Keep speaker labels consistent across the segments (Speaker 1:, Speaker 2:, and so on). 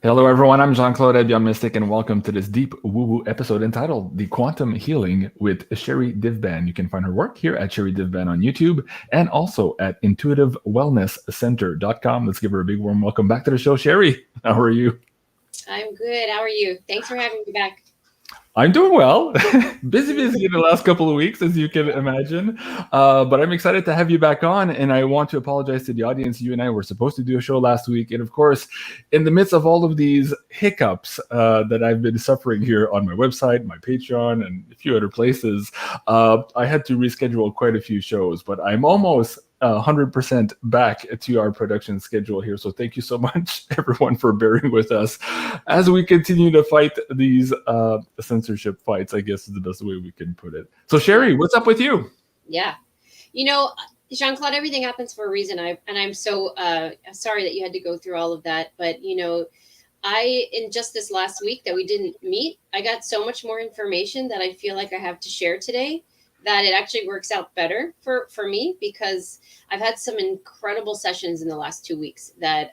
Speaker 1: Hello, everyone. I'm Jean-Claude BeyondMystic, and welcome to this deep woo-woo episode entitled The Quantum Healing with SHERRI DIVBAND. You can find her work here at SHERRI DIVBAND on YouTube and also at intuitivewellnesscenter.com. Let's give her a big warm welcome back to the show. SHERRI, how are you?
Speaker 2: I'm good. How are you? Thanks for having me back.
Speaker 1: I'm doing well. busy in the last couple of weeks, as you can imagine. But I'm excited to have you back on. And I want to apologize to the audience. You and I were supposed to do a show last week. And of course, in the midst of all of these hiccups that I've been suffering here on my website, my Patreon, and a few other places, I had to reschedule quite a few shows. But I'm almost 100% back to our production schedule here. So thank you so much, everyone, for bearing with us as we continue to fight these censorship fights, I guess is the best way we can put it. So SHERRI, what's up with you?
Speaker 2: Yeah. You know, Jean-Claude, everything happens for a reason. I'm so sorry that you had to go through all of that. But, you know, in just this last week that we didn't meet, I got so much more information that I feel like I have to share today, that it actually works out better for me, because I've had some incredible sessions in the last 2 weeks that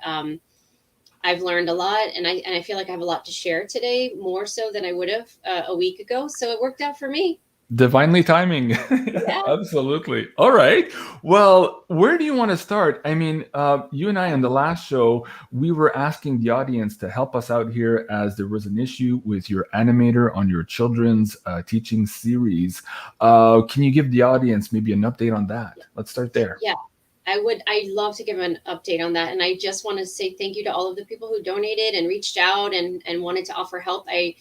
Speaker 2: I've learned a lot, and I feel like I have a lot to share today, more so than I would have a week ago. So it worked out for me.
Speaker 1: Divinely timing.
Speaker 2: Yeah.
Speaker 1: Absolutely. All right. Well, where do you want to start? I mean, you and I on the last show, we were asking the audience to help us out here, as there was an issue with your animator on your children's teaching series. Can you give the audience maybe an update on that? Let's start there.
Speaker 2: Yeah. I'd love to give an update on that. And I just want to say thank you to all of the people who donated and reached out and wanted to offer help. I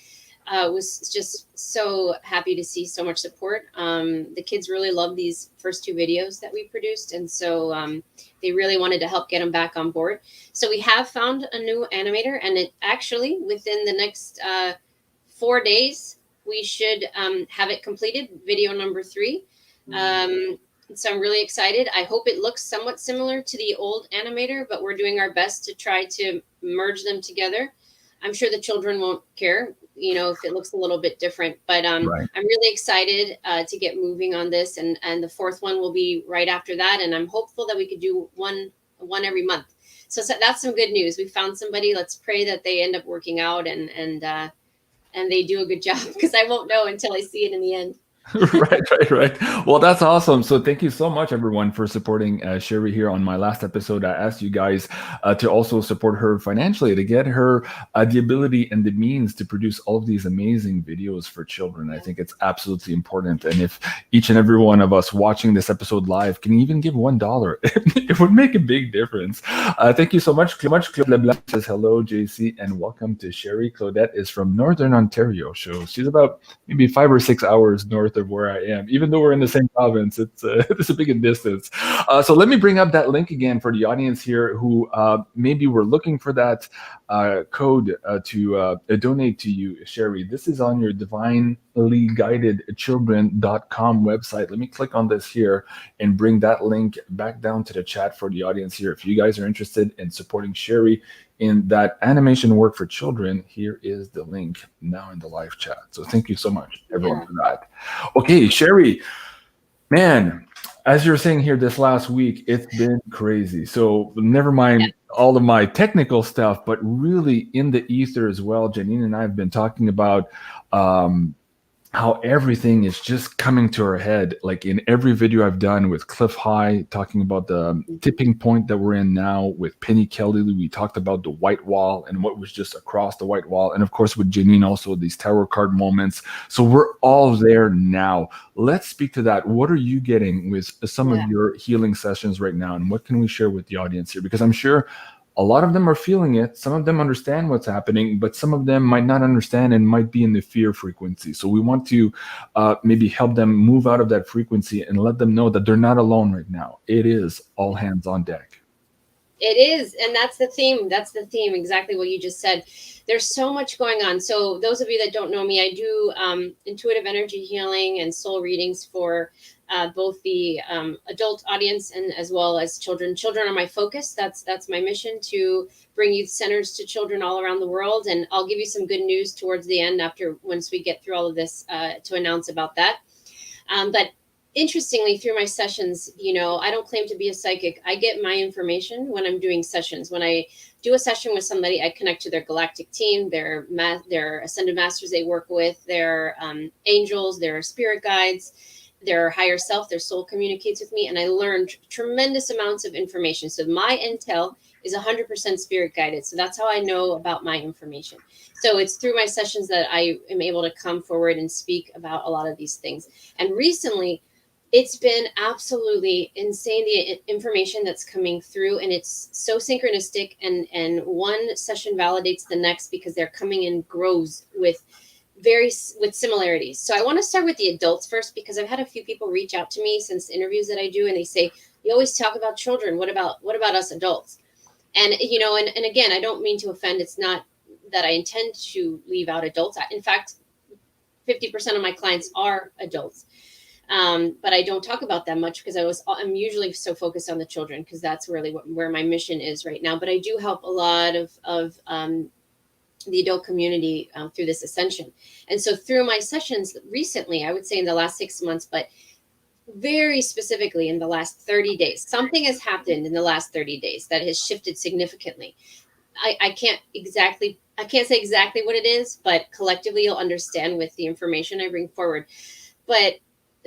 Speaker 2: was just so happy to see so much support. The kids really loved these first 2 videos that we produced. And so they really wanted to help get them back on board. So we have found a new animator, and it actually, within the next 4 days, we should have it completed, video number 3. So I'm really excited. I hope it looks somewhat similar to the old animator, but we're doing our best to try to merge them together. I'm sure the children won't care, you know, if it looks a little bit different, but
Speaker 1: Right.
Speaker 2: I'm really excited to get moving on this, and the 4th one will be right after that. And I'm hopeful that we could do one every month. So that's some good news. We found somebody. Let's pray that they end up working out and they do a good job, because I won't know until I see it in the end.
Speaker 1: Right. Well, that's awesome. So thank you so much, everyone, for supporting SHERRI here. On my last episode, I asked you guys to also support her financially, to get her the ability and the means to produce all of these amazing videos for children. I think it's absolutely important. And if each and every one of us watching this episode live can even give $1, it would make a big difference. Thank you so much. Claude Leblanc says hello, JC, and welcome to SHERRI. Claudette is from Northern Ontario. So she's about maybe 5 or 6 hours north of where I am. Even though we're in the same province, it's a big distance. So let me bring up that link again for the audience here who maybe were looking for that code to donate to you, SHERRI. This is on your divinelyguidedchildren.com website. Let me click on this here and bring that link back down to the chat for the audience here. If you guys are interested in supporting SHERRI in that animation work for children, here is the link now in the live chat. So thank you so much, everyone, for that. Okay, SHERRI, man, as you were saying here this last week, it's been crazy. So never mind all of my technical stuff, but really in the ether as well. Janine and I have been talking about how everything is just coming to our head. Like in every video I've done with Cliff High, talking about the tipping point that we're in now, with Penny Kelly, we talked about the white wall and what was just across the white wall. And of course with Janine also, these tarot card moments. So we're all there now. Let's speak to that. What are you getting with some of your healing sessions right now? And what can we share with the audience here? Because I'm sure a lot of them are feeling it. Some of them understand what's happening, but some of them might not understand and might be in the fear frequency. So we want to maybe help them move out of that frequency and let them know that they're not alone right now. It is all hands on deck.
Speaker 2: It is. And that's the theme. That's the theme. Exactly what you just said. There's so much going on. So those of you that don't know me, I do intuitive energy healing and soul readings for both the adult audience and as well as children. Children are my focus. That's my mission, to bring youth centers to children all around the world. And I'll give you some good news towards the end, once we get through all of this, to announce about that. But interestingly, through my sessions, you know, I don't claim to be a psychic. I get my information when I'm doing sessions. When I do a session with somebody, I connect to their galactic team, their ascended masters they work with, their angels, their spirit guides, their higher self, their soul communicates with me, and I learned tremendous amounts of information. So my intel is 100% spirit guided. So that's how I know about my information. So it's through my sessions that I am able to come forward and speak about a lot of these things. And recently, it's been absolutely insane, the information that's coming through, and it's so synchronistic, and one session validates the next because they're coming in grows with similarities. So I want to start with the adults first, because I've had a few people reach out to me since interviews that I do, and they say, you always talk about children. What about us adults? And, you know, and again, I don't mean to offend. It's not that I intend to leave out adults. In fact, 50% of my clients are adults. But I don't talk about that much because I'm usually so focused on the children, because that's really where my mission is right now. But I do help a lot of the adult community through this ascension. And so through my sessions recently, I would say in the last 6 months, but very specifically in the last 30 days, something has happened in the last 30 days that has shifted significantly. I can't say exactly what it is, but collectively you'll understand with the information I bring forward. But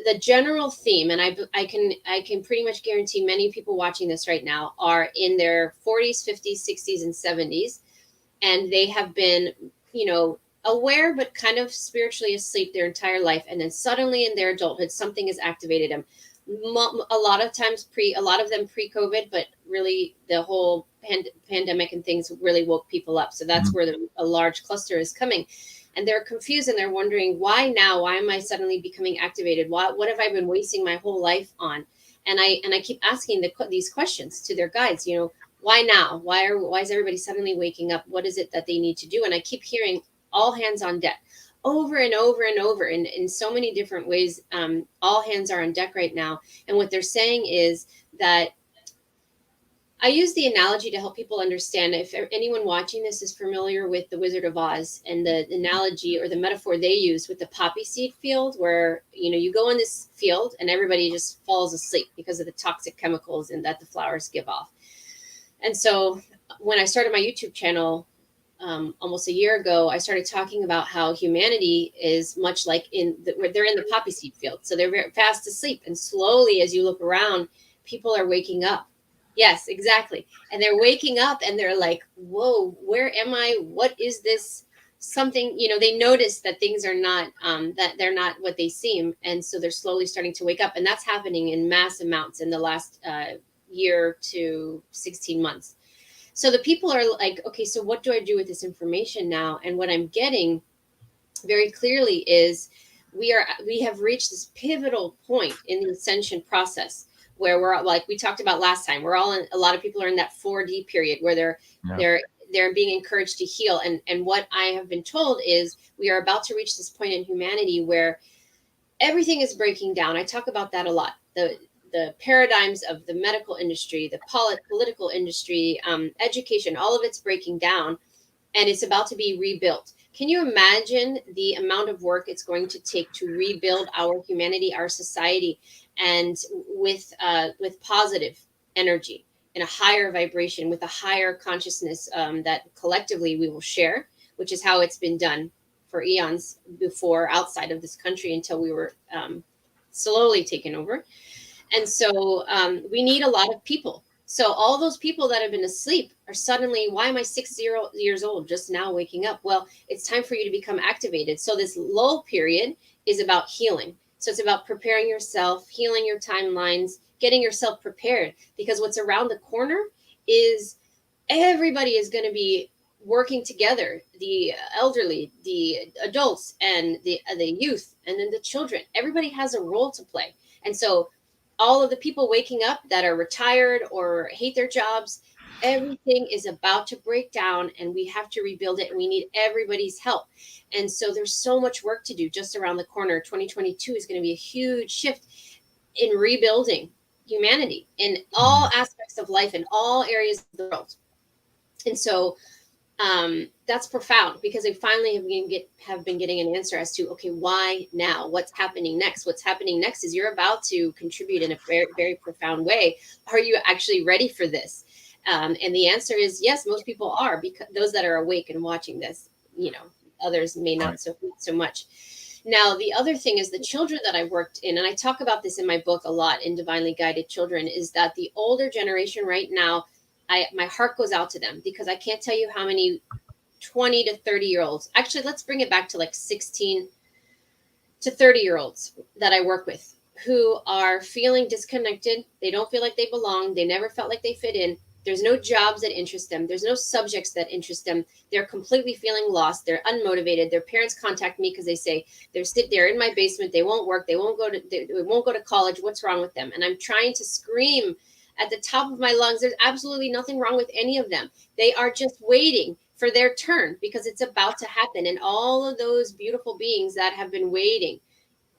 Speaker 2: the general theme, and I can pretty much guarantee many people watching this right now are in their 40s, 50s, 60s, and 70s. And they have been, you know, aware, but kind of spiritually asleep their entire life. And then suddenly in their adulthood, something has activated them. A lot of them pre-COVID, but really the whole pandemic and things really woke people up. So that's where a large cluster is coming. And they're confused and they're wondering, why now? Why am I suddenly becoming activated? What have I been wasting my whole life on? And I keep asking these questions to their guides, you know, why now? Why is everybody suddenly waking up? What is it that they need to do? And I keep hearing all hands on deck over and over and over in so many different ways. All hands are on deck right now. And what they're saying is that I use the analogy to help people understand. If anyone watching this is familiar with The Wizard of Oz, and the analogy or the metaphor they use with the poppy seed field, where, you know, you go in this field and everybody just falls asleep because of the toxic chemicals and that the flowers give off. And so when I started my YouTube channel almost a year ago, I started talking about how humanity is much like they're in the poppy seed field. So they're very fast asleep. And slowly, as you look around, people are waking up. Yes, exactly. And they're waking up and they're like, whoa, where am I? What is this? Something, you know, they notice that things are not, that they're not what they seem. And so they're slowly starting to wake up. And that's happening in mass amounts in the last year to 16 months. So the people are like, okay, so what do I do with this information now? And what I'm getting very clearly is we have reached this pivotal point in the ascension process where we're, like we talked about last time, a lot of people are in that 4D period where they're being encouraged to heal. And what I have been told is we are about to reach this point in humanity where everything is breaking down. I talk about that a lot. The paradigms of the medical industry, the political industry, education, all of it's breaking down, and it's about to be rebuilt. Can you imagine the amount of work it's going to take to rebuild our humanity, our society, and with positive energy, in a higher vibration, with a higher consciousness that collectively we will share, which is how it's been done for eons before outside of this country until we were slowly taken over. And so we need a lot of people. So all those people that have been asleep are suddenly, why am I 60 years old just now waking up? Well, it's time for you to become activated. So this lull period is about healing. So it's about preparing yourself, healing your timelines, getting yourself prepared, because what's around the corner is everybody is going to be working together, the elderly, the adults, and the youth, and then the children. Everybody has a role to play. And so all of the people waking up that are retired or hate their jobs, everything is about to break down, and we have to rebuild it, and we need everybody's help. And so there's so much work to do just around the corner. 2022 is going to be a huge shift in rebuilding humanity in all aspects of life, in all areas of the world. And so that's profound, because I finally have been getting an answer as to, okay, why now? What's happening next? What's happening next is you're about to contribute in a very, very profound way. Are you actually ready for this? And the answer is yes, most people are, because those that are awake and watching this, others may not so much. Now, the other thing is the children that I worked in, and I talk about this in my book a lot in Divinely Guided Children, is that the older generation right now, my heart goes out to them, because I can't tell you how many 20 to 30-year-olds, actually, let's bring it back to like 16 to 30-year-olds that I work with, who are feeling disconnected. They don't feel like they belong. They never felt like they fit in. There's no jobs that interest them. There's no subjects that interest them. They're completely feeling lost. They're unmotivated. Their parents contact me because they say they're in my basement. They won't work. They won't go to college. What's wrong with them? And I'm trying to scream at the top of my lungs. There's absolutely nothing wrong with any of them. They are just waiting for their turn, because it's about to happen. And all of those beautiful beings that have been waiting,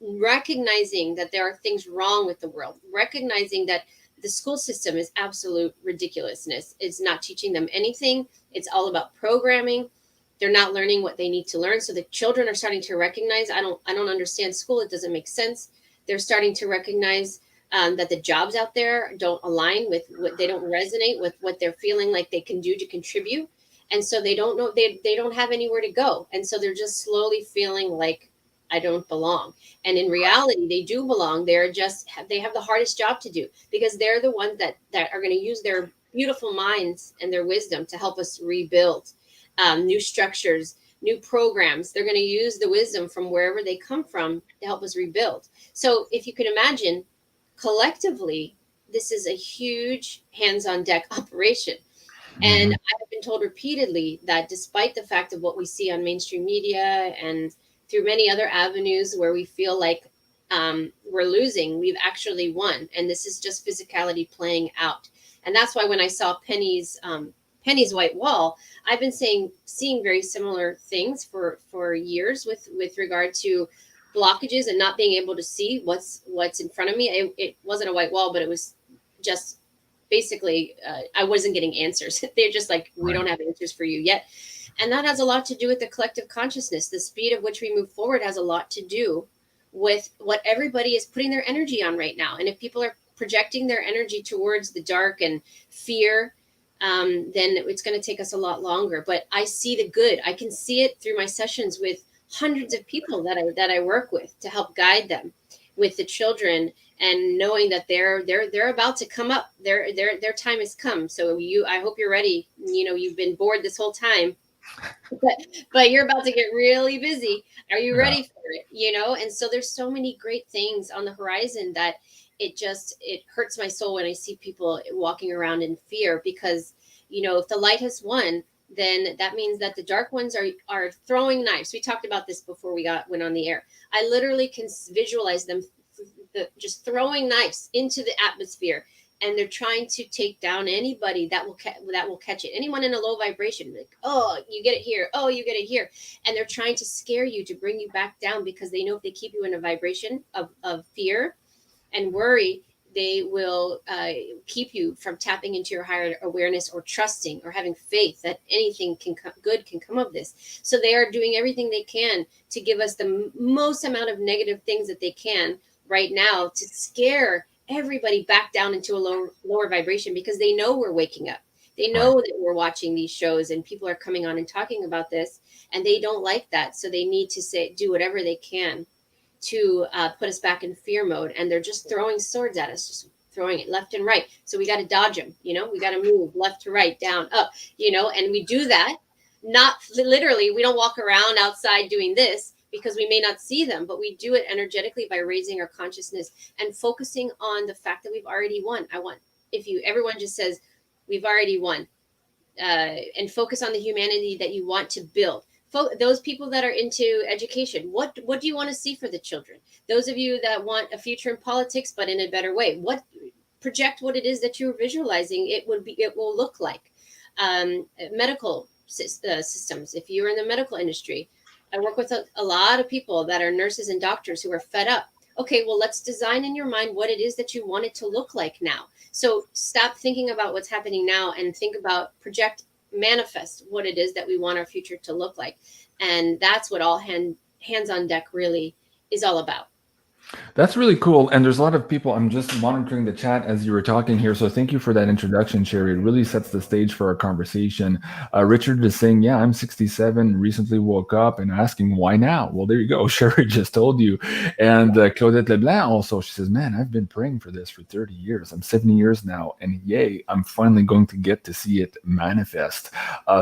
Speaker 2: recognizing that there are things wrong with the world, recognizing that the school system is absolute ridiculousness. It's not teaching them anything. It's all about programming. They're not learning what they need to learn. So the children are starting to recognize, I don't understand school. It doesn't make sense. They're starting to recognize that the jobs out there don't align with what, they don't resonate with what they're feeling like they can do to contribute. And so they don't know, they don't have anywhere to go. And so they're just slowly feeling like, I don't belong. And in reality, they do belong. They have the hardest job to do, because they're the ones that are going to use their beautiful minds and their wisdom to help us rebuild new structures, new programs. They're going to use the wisdom from wherever they come from to help us rebuild. So if you can imagine, collectively, this is a huge hands-on deck operation. And I've been told repeatedly that despite the fact of what we see on mainstream media and through many other avenues where we feel like we're losing, we've actually won. And this is just physicality playing out. And that's why when I saw Penny's white wall, I've been seeing very similar things for years with regard to blockages and not being able to see what's in front of me. It wasn't a white wall, but it was just basically, I wasn't getting answers. They're just like, we don't have answers for you yet. And that has a lot to do with the collective consciousness. The speed at which we move forward has a lot to do with what everybody is putting their energy on right now. And if people are projecting their energy towards the dark and fear, then it's going to take us a lot longer. But I see the good. I can see it through my sessions with hundreds of people that I work with to help guide them with the children, and knowing that they're about to come up. Their time has come. So I hope you're ready. You've been bored this whole time, but you're about to get really busy. Are you ready for it? And so there's so many great things on the horizon that it hurts my soul when I see people walking around in fear, because, if the light has won, then that means that the dark ones are throwing knives. We talked about this before we went on the air. I literally can visualize them just throwing knives into the atmosphere, and they're trying to take down anybody that will catch it. Anyone in a low vibration, like, oh, you get it here. Oh, you get it here. And they're trying to scare you to bring you back down, because they know if they keep you in a vibration of fear and worry, they will keep you from tapping into your higher awareness, or trusting, or having faith that anything good can come of this. So they are doing everything they can to give us the most amount of negative things that they can right now, to scare everybody back down into a lower vibration, because they know we're waking up. They know that we're watching these shows and people are coming on and talking about this, and they don't like that. So they need to do whatever they can to put us back in fear mode. And they're just throwing swords at us, just throwing it left and right. So we got to dodge them, we got to move left to right, down, up, and we do that. Not literally, we don't walk around outside doing this, because we may not see them, but we do it energetically by raising our consciousness and focusing on the fact that we've already won. Everyone just says, we've already won, and focus on the humanity that you want to build. Those people that are into education, what do you want to see for the children? Those of you that want a future in politics, but in a better way, project what it is that you're visualizing it will look like. Medical systems, if you're in the medical industry, I work with a lot of people that are nurses and doctors who are fed up. Okay, well, let's design in your mind what it is that you want it to look like now. So stop thinking about what's happening now and think about, manifest what it is that we want our future to look like. And that's what all hands on deck really is all about.
Speaker 1: That's really cool. And there's a lot of people, I'm just monitoring the chat as you were talking here. So thank you for that introduction, Sherry. It really sets the stage for our conversation. Richard is saying, yeah, I'm 67, recently woke up, and asking why now? Well, there you go. Sherry just told you. And Claudette Leblanc also, she says, man, I've been praying for this for 30 years. I'm 70 years now. And yay, I'm finally going to get to see it manifest.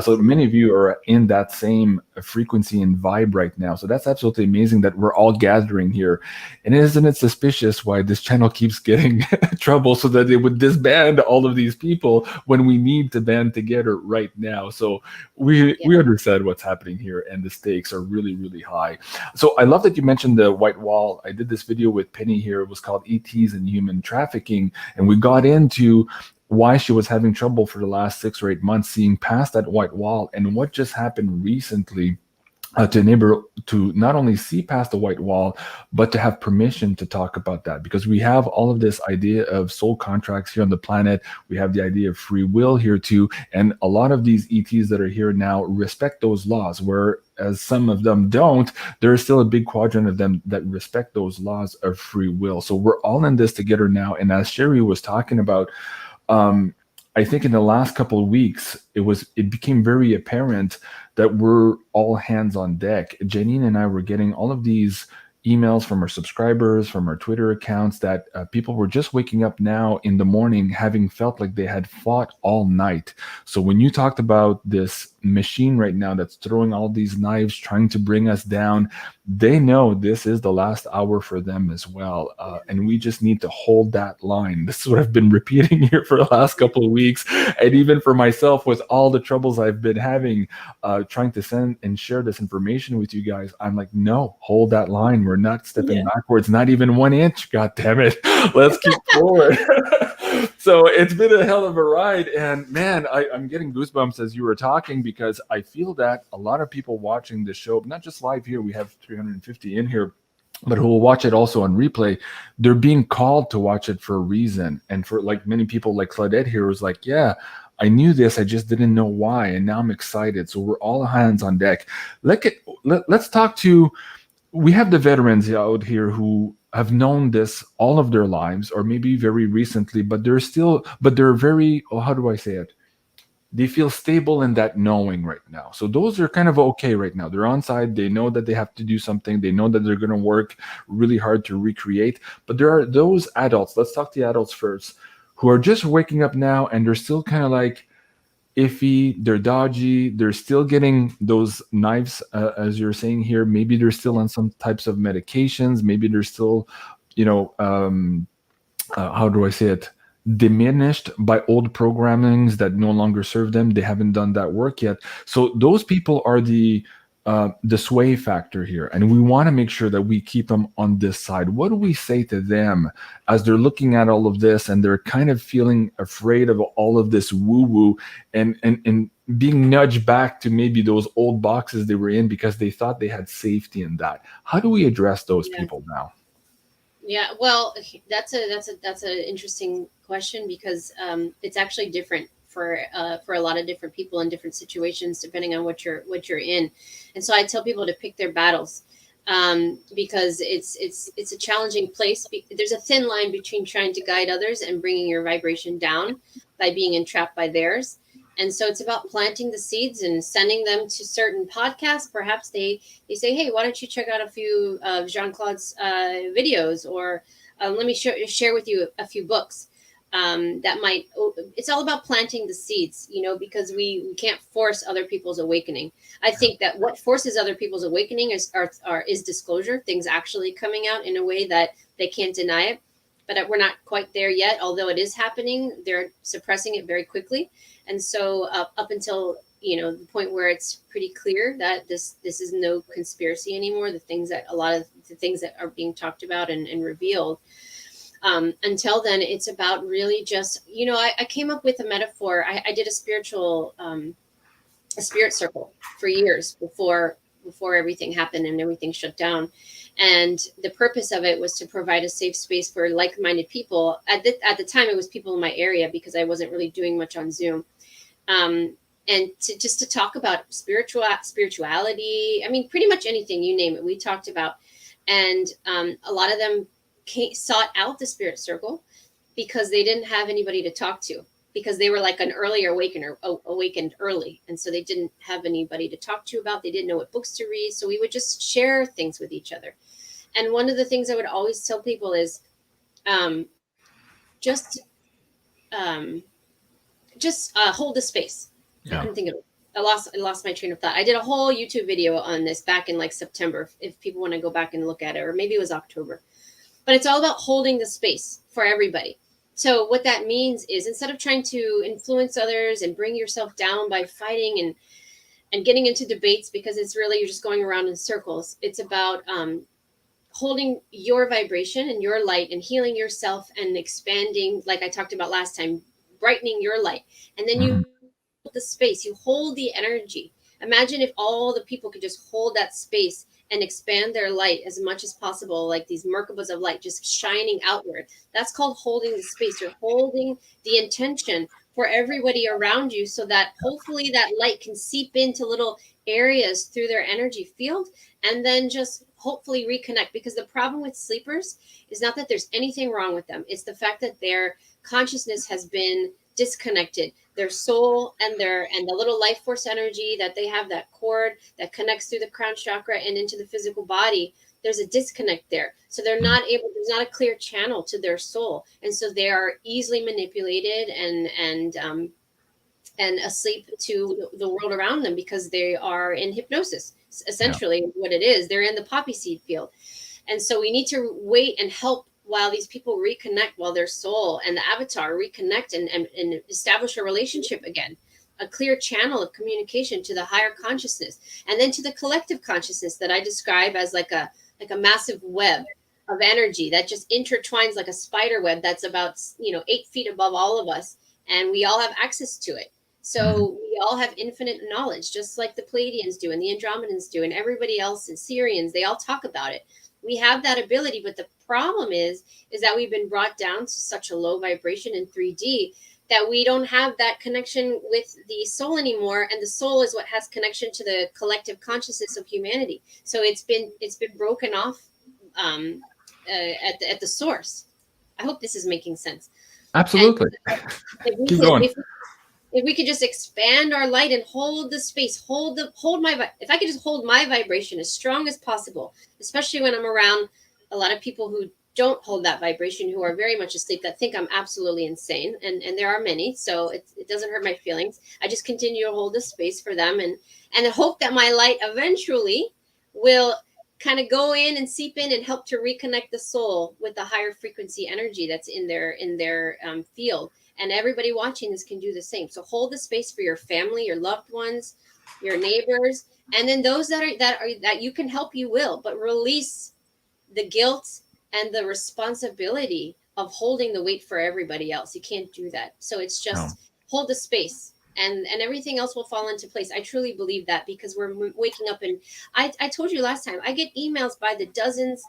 Speaker 1: So many of you are in that same frequency and vibe right now. So that's absolutely amazing that we're all gathering here. And isn't it suspicious why this channel keeps getting trouble so that they would disband all of these people when we need to band together right now? So we understand what's happening here, and the stakes are really, really high. So I love that you mentioned the white wall. I did this video with Penny here. It was called ETs and Human Trafficking, and we got into why she was having trouble for the last 6 or 8 months seeing past that white wall, and what just happened recently to enable to not only see past the white wall, but to have permission to talk about that. Because we have all of this idea of soul contracts here on the planet. We have the idea of free will here too. And a lot of these ETs that are here now respect those laws, whereas some of them don't. There is still a big quadrant of them that respect those laws of free will. So we're all in this together now. And as Sherry was talking about, I think in the last couple of weeks, it became very apparent that we're all hands on deck. Janine and I were getting all of these emails from our subscribers, from our Twitter accounts, that people were just waking up now in the morning having felt like they had fought all night. So when you talked about this machine right now that's throwing all these knives, trying to bring us down, they know this is the last hour for them as well. And we just need to hold that line. This is what I've been repeating here for the last couple of weeks. And even for myself, with all the troubles I've been having, trying to send and share this information with you guys, I'm like, no, hold that line. We're not stepping backwards, not even 1 inch. God damn it. Let's keep forward. So it's been a hell of a ride. And man, I'm getting goosebumps as you were talking, because I feel that a lot of people watching this show, not just live here, we have 350 in here, but who will watch it also on replay, they're being called to watch it for a reason. And for like many people like Claudette here was like, yeah, I knew this, I just didn't know why. And now I'm excited. So we're all hands on deck. Let's talk to, we have the veterans out here who have known this all of their lives, or maybe very recently, but they're very, oh, how do I say it? They feel stable in that knowing right now. So those are kind of okay right now. They're on side. They know that they have to do something. They know that they're going to work really hard to recreate. But there are those adults, let's talk to the adults first, who are just waking up now, and they're still kind of like iffy, they're dodgy, they're still getting those knives, as you're saying here. Maybe they're still on some types of medications. Maybe they're still, how do I say it, diminished by old programmings that no longer serve them. They haven't done that work yet. So those people are the sway factor here, and we want to make sure that we keep them on this side. What do we say to them as they're looking at all of this, and they're kind of feeling afraid of all of this woo-woo, and being nudged back to maybe those old boxes they were in because they thought they had safety in that? How do we address those people now?
Speaker 2: Yeah, well, that's an interesting question, because it's actually different for a lot of different people in different situations, depending on what you're in. And so I tell people to pick their battles, because it's a challenging place. There's a thin line between trying to guide others and bringing your vibration down by being entrapped by theirs. And so it's about planting the seeds and sending them to certain podcasts. Perhaps they say, hey, why don't you check out a few of Jean-Claude's videos, or let me share with you a few books that might. It's all about planting the seeds, because we can't force other people's awakening. I think that what forces other people's awakening is disclosure, things actually coming out in a way that they can't deny it. But we're not quite there yet, although it is happening. They're suppressing it very quickly. And so up until, the point where it's pretty clear that this is no conspiracy anymore, a lot of the things that are being talked about and revealed, until then, it's about really just, I came up with a metaphor. I did a spirit circle for years before everything happened and everything shut down. And the purpose of it was to provide a safe space for like-minded people. At the time, it was people in my area, because I wasn't really doing much on Zoom. And to talk about spirituality. I mean, pretty much anything, you name it, we talked about. And a lot of them sought out the spirit circle because they didn't have anybody to talk to, because they were like an earlier awakened early. And so they didn't have anybody to talk to about, they didn't know what books to read. So we would just share things with each other. And one of the things I would always tell people is just hold the space. Yeah. I couldn't think of it. I lost my train of thought. I did a whole YouTube video on this back in like September, if people want to go back and look at it, or maybe it was October. But it's all about holding the space for everybody. So what that means is, instead of trying to influence others and bring yourself down by fighting and getting into debates, because it's really, you're just going around in circles. It's about holding your vibration and your light and healing yourself and expanding, like I talked about last time, brightening your light. And then you hold the space, you hold the energy. Imagine if all the people could just hold that space and expand their light as much as possible, like these Merkabas of light just shining outward. That's called holding the space. You're holding the intention for everybody around you, so that hopefully that light can seep into little areas through their energy field, and then just hopefully reconnect. Because the problem with sleepers is not that there's anything wrong with them. It's the fact that their consciousness has been disconnected. Their soul and the little life force energy that they have, that cord that connects through the crown chakra and into the physical body, there's a disconnect there. So they're not able, there's not a clear channel to their soul. And so they are easily manipulated and asleep to the world around them, because they are in hypnosis, essentially. What it is, they're in the poppy seed field. And so we need to wait and help while these people reconnect, while their soul and the avatar reconnect and establish a relationship again, a clear channel of communication to the higher consciousness, and then to the collective consciousness that I describe as like a massive web of energy that just intertwines like a spider web that's about 8 feet above all of us, and we all have access to it. So we all have infinite knowledge, just like the Pleiadians do and the Andromedans do and everybody else, and Syrians, they all talk about it. We have that ability, but the problem is that we've been brought down to such a low vibration in 3D that we don't have that connection with the soul anymore. And the soul is what has connection to the collective consciousness of humanity. So it's been broken off at the source. I hope this is making sense.
Speaker 1: Absolutely. Keep going.
Speaker 2: If we could just expand our light and hold the space, if I could just hold my vibration as strong as possible, especially when I'm around a lot of people who don't hold that vibration, who are very much asleep, that think I'm absolutely insane. And there are many, so it doesn't hurt my feelings. I just continue to hold the space for them and hope that my light eventually will kind of go in and seep in and help to reconnect the soul with the higher frequency energy that's in their field. And everybody watching this can do the same. So hold the space for your family, your loved ones, your neighbors, and then those that you can help, you will. But release the guilt and the responsibility of holding the weight for everybody else. You can't do that. So it's just hold the space, and everything else will fall into place. I truly believe that, because we're waking up, and I told you last time, I get emails by the dozens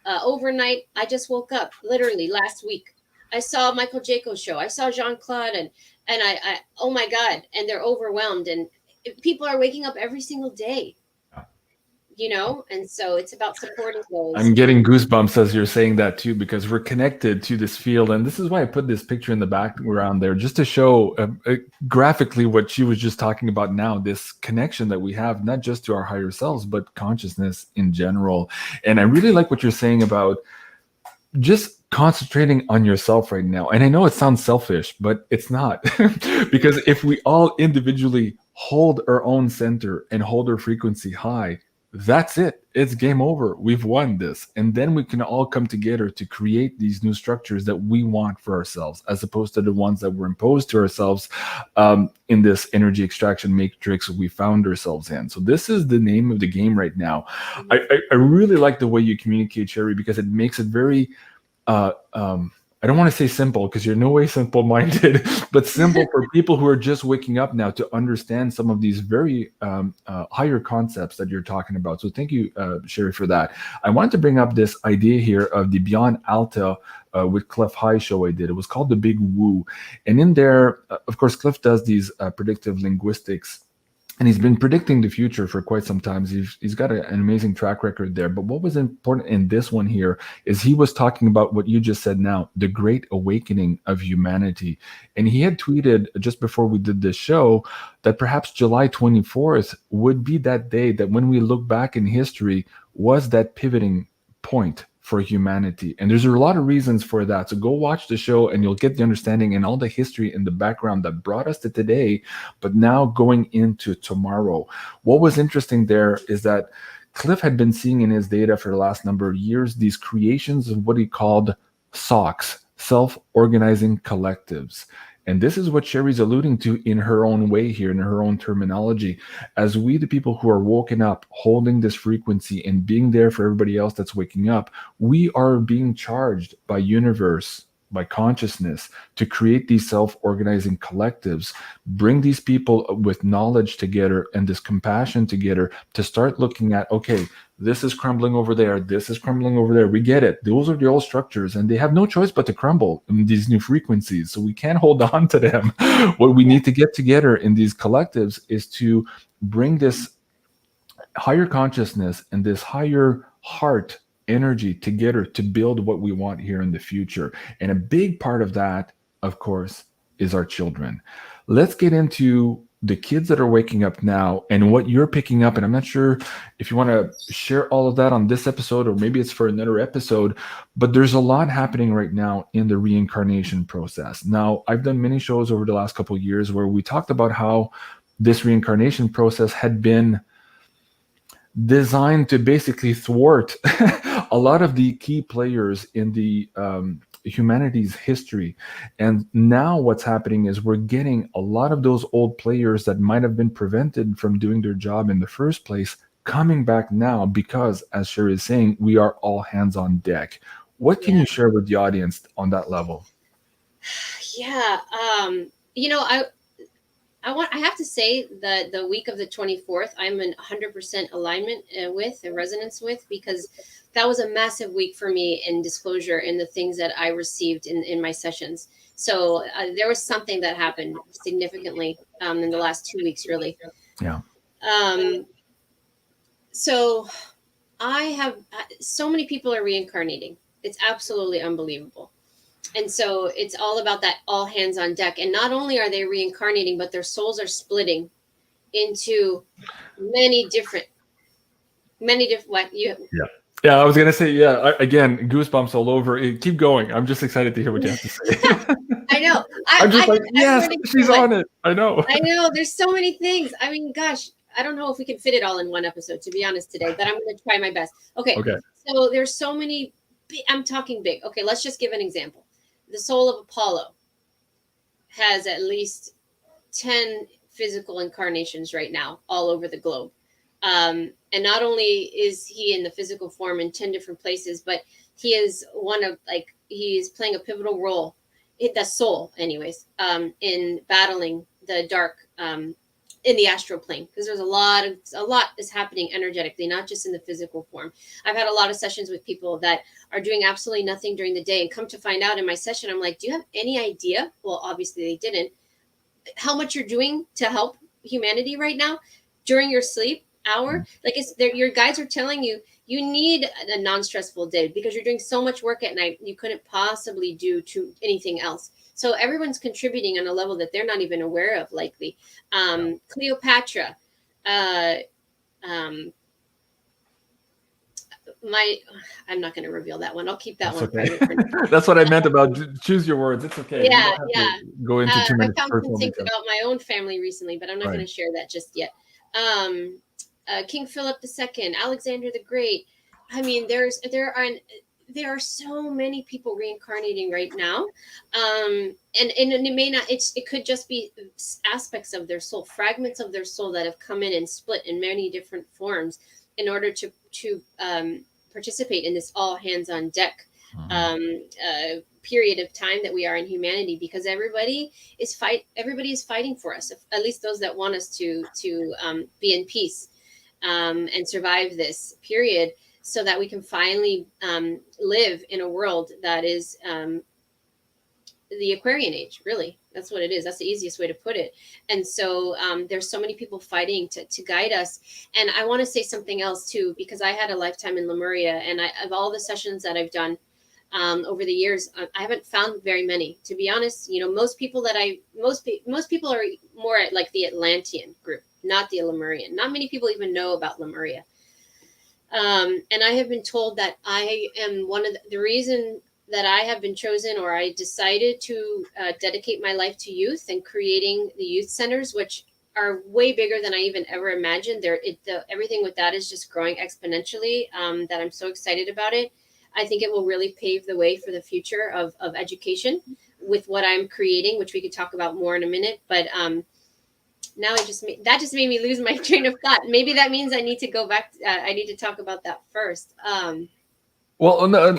Speaker 2: overnight. I just woke up literally last week. I saw Michael Jaco's show. I saw Jean-Claude, and I oh my God, and they're overwhelmed. And people are waking up every single day, and so it's about supporting those.
Speaker 1: I'm getting goosebumps as you're saying that too, because we're connected to this field. And this is why I put this picture in the background there, just to show graphically what she was just talking about now, this connection that we have, not just to our higher selves, but consciousness in general. And I really like what you're saying about just concentrating on yourself right now. And I know it sounds selfish, but it's not. Because if we all individually hold our own center and hold our frequency high, that's it. It's game over. We've won this. And then we can all come together to create these new structures that we want for ourselves, as opposed to the ones that were imposed to ourselves in this energy extraction matrix we found ourselves in. So this is the name of the game right now. I really like the way you communicate, Sherri, because it makes it very I don't want to say simple, because you're no way simple-minded, but simple for people who are just waking up now to understand some of these very higher concepts that you're talking about. So thank you, Sherri, for that. I wanted to bring up this idea here of the Beyond Alta with Cliff High show I did. It was called The Big Woo. And in there, of course, Cliff does these predictive linguistics and he's been predicting the future for quite some time. He's got an amazing track record there. But what was important in this one here is he was talking about what you just said now, the great awakening of humanity. And he had tweeted just before we did this show that perhaps July 24th would be that day that, when we look back in history, was that pivoting point for humanity. And there's a lot of reasons for that. So go watch the show and you'll get the understanding and all the history and the background that brought us to today, but now going into tomorrow. What was interesting there is that Cliff had been seeing in his data for the last number of years these creations of what he called SOCs, self-organizing collectives. And this is what Sherri's alluding to in her own way here, in her own terminology. As we, the people who are woken up, holding this frequency and being there for everybody else that's waking up, we are being charged by universe, by consciousness, to create these self-organizing collectives, bring these people with knowledge together and this compassion together to start looking at, okay, this is crumbling over there, this is crumbling over there. We get it. Those are the old structures and they have no choice but to crumble in these new frequencies. So we can't hold on to them. What we need to get together in these collectives is to bring this higher consciousness and this higher heart energy together to build what we want here in the future. And a big part of that, of course, is our children. Let's get into the kids that are waking up now and what you're picking up. And I'm not sure if you want to share all of that on this episode, or maybe it's for another episode, but there's a lot happening right now in the reincarnation process. Now, I've done many shows over the last couple of years where we talked about how this reincarnation process had been designed to basically thwart a lot of the key players in the humanity's history. And now what's happening is we're getting a lot of those old players that might have been prevented from doing their job in the first place coming back now, because, as Sherri is saying, we are all hands on deck. What can you share with the audience on that level?
Speaker 2: Yeah, you know, I have to say that the week of the 24th, I'm in 100% alignment with and resonance with, because that was a massive week for me in disclosure in the things that I received in my sessions. So there was something that happened significantly in the last 2 weeks, really.
Speaker 1: Yeah.
Speaker 2: So I have so many people are reincarnating. It's absolutely unbelievable. And so it's all about that all hands on deck. And not only are they reincarnating, but their souls are splitting into many different what you.
Speaker 1: Yeah, I was going to say, again, goosebumps all over. Keep going. I'm just excited to hear what you have to say.
Speaker 2: I know.
Speaker 1: I'm just yes, she's on it. I know.
Speaker 2: I know. There's so many things. I mean, gosh, I don't know if we can fit it all in one episode, to be honest, today, but I'm going to try my best. Okay. So there's so many, I'm talking big. Okay, let's just give an example. The soul of Apollo has at least 10 physical incarnations right now all over the globe. And not only is he in the physical form in 10 different places, but he is he's playing a pivotal role, the soul anyways, in battling the dark, in the astral plane, because there's a lot is happening energetically, not just in the physical form. I've had a lot of sessions with people that are doing absolutely nothing during the day, and come to find out in my session, I'm like, do you have any idea? Well, obviously they didn't. How much you're doing to help humanity right now during your sleep hour? Like, your guides are telling you you need a non-stressful day because you're doing so much work at night you couldn't possibly do to anything else. So everyone's contributing on a level that they're not even aware of, likely. Cleopatra, I'm not going to reveal that one. I'll keep that one private for now.
Speaker 1: That's what I meant about choose your words. It's okay.
Speaker 2: Yeah.
Speaker 1: Go into too many
Speaker 2: I found some things about my own family recently, but I'm not going to share that just yet. King Philip II, Alexander the Great. I mean, there are so many people reincarnating right now, and it may not. It could just be aspects of their soul, fragments of their soul that have come in and split in many different forms in order to participate in this all hands on deck period of time that we are in humanity, because everybody is fighting for us, at least those that want us to be in peace and survive this period, so that we can finally live in a world that is the Aquarian age. Really, That's what it is. That's the easiest way to put it. And so there's so many people fighting to guide us. And I want to say something else too, because I had a lifetime in Lemuria, and of all the sessions that I've done over the years, I haven't found very many, to be honest. You know, most people are more at like the Atlantean group, not the Lemurian. Not many people even know about Lemuria. And I have been told that I am one of the reason that I have been chosen, or I decided to dedicate my life to youth and creating the youth centers, which are way bigger than I even ever imagined. Everything with that is just growing exponentially, that I'm so excited about it. I think it will really pave the way for the future of education with what I'm creating, which we could talk about more in a minute. But now that just made me lose my train of thought. Maybe that means I need to go back. I need to talk about that first.
Speaker 1: Well, no,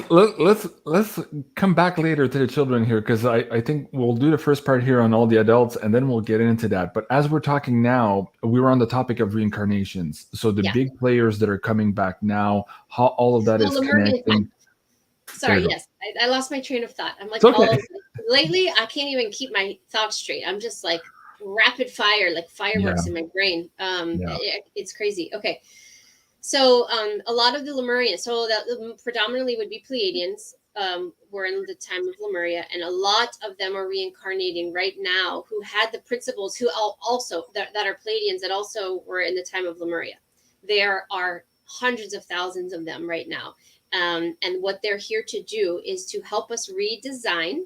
Speaker 1: let's come back later to the children here, because I think we'll do the first part here on all the adults, and then we'll get into that. But as we're talking now, we were on the topic of reincarnations. So the big players that are coming back now, how all of that is connecting.
Speaker 2: Sorry, yes, I lost my train of thought. I'm like, lately, I can't even keep my thoughts straight. I'm just like rapid fire, like fireworks in my brain. It's crazy. Okay. So a lot of the Lemurians, so that predominantly would be Pleiadians, were in the time of Lemuria, and a lot of them are reincarnating right now who had the principles, who also that are Pleiadians, that also were in the time of Lemuria. There are hundreds of thousands of them right now. And what they're here to do is to help us redesign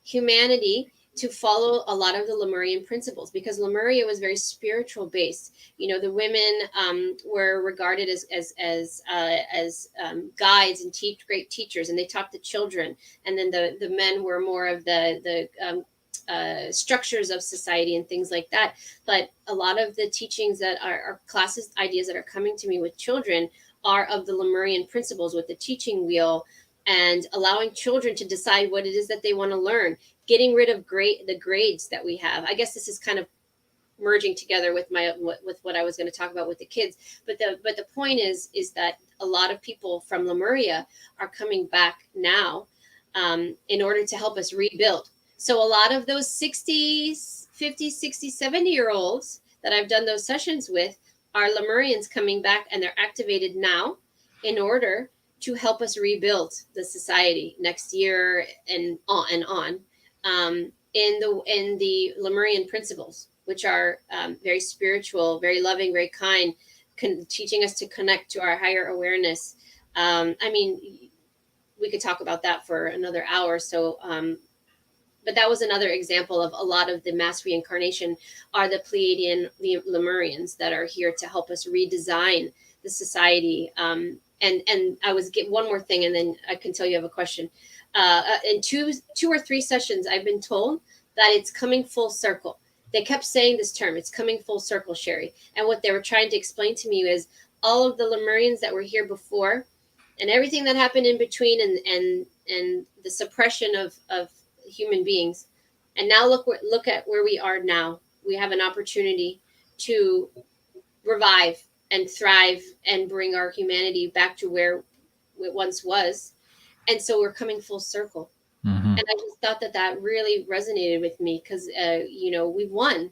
Speaker 2: humanity to follow a lot of the Lemurian principles, because Lemuria was very spiritual based. You know, the women were regarded as guides and great teachers, and they taught the children. And then the men were more of the structures of society and things like that. But a lot of the teachings that are classes, ideas that are coming to me with children are of the Lemurian principles, with the teaching wheel, and allowing children to decide what it is that they want to learn, getting rid of the grades that we have. I guess this is kind of merging together with what I was going to talk about with the kids. But the point is that a lot of people from Lemuria are coming back now in order to help us rebuild. So a lot of those 60s, 50s, 60s, 70-year-olds that I've done those sessions with are Lemurians coming back, and they're activated now in order to help us rebuild the society next year and on in the Lemurian principles, which are very spiritual, very loving, very kind, teaching us to connect to our higher awareness. I mean, we could talk about that for another hour. So, but that was another example of a lot of the mass reincarnation are the Pleiadian Lemurians that are here to help us redesign the society. And I was get one more thing, and then I can tell you have a question. In two or three sessions, I've been told that it's coming full circle. They kept saying this term, it's coming full circle, Sherry. And what they were trying to explain to me is all of the Lemurians that were here before, and everything that happened in between, and the suppression of human beings. And now look at where we are now. We have an opportunity to revive and thrive and bring our humanity back to where it once was. And so we're coming full circle. Mm-hmm. And I just thought that really resonated with me, because, we've won.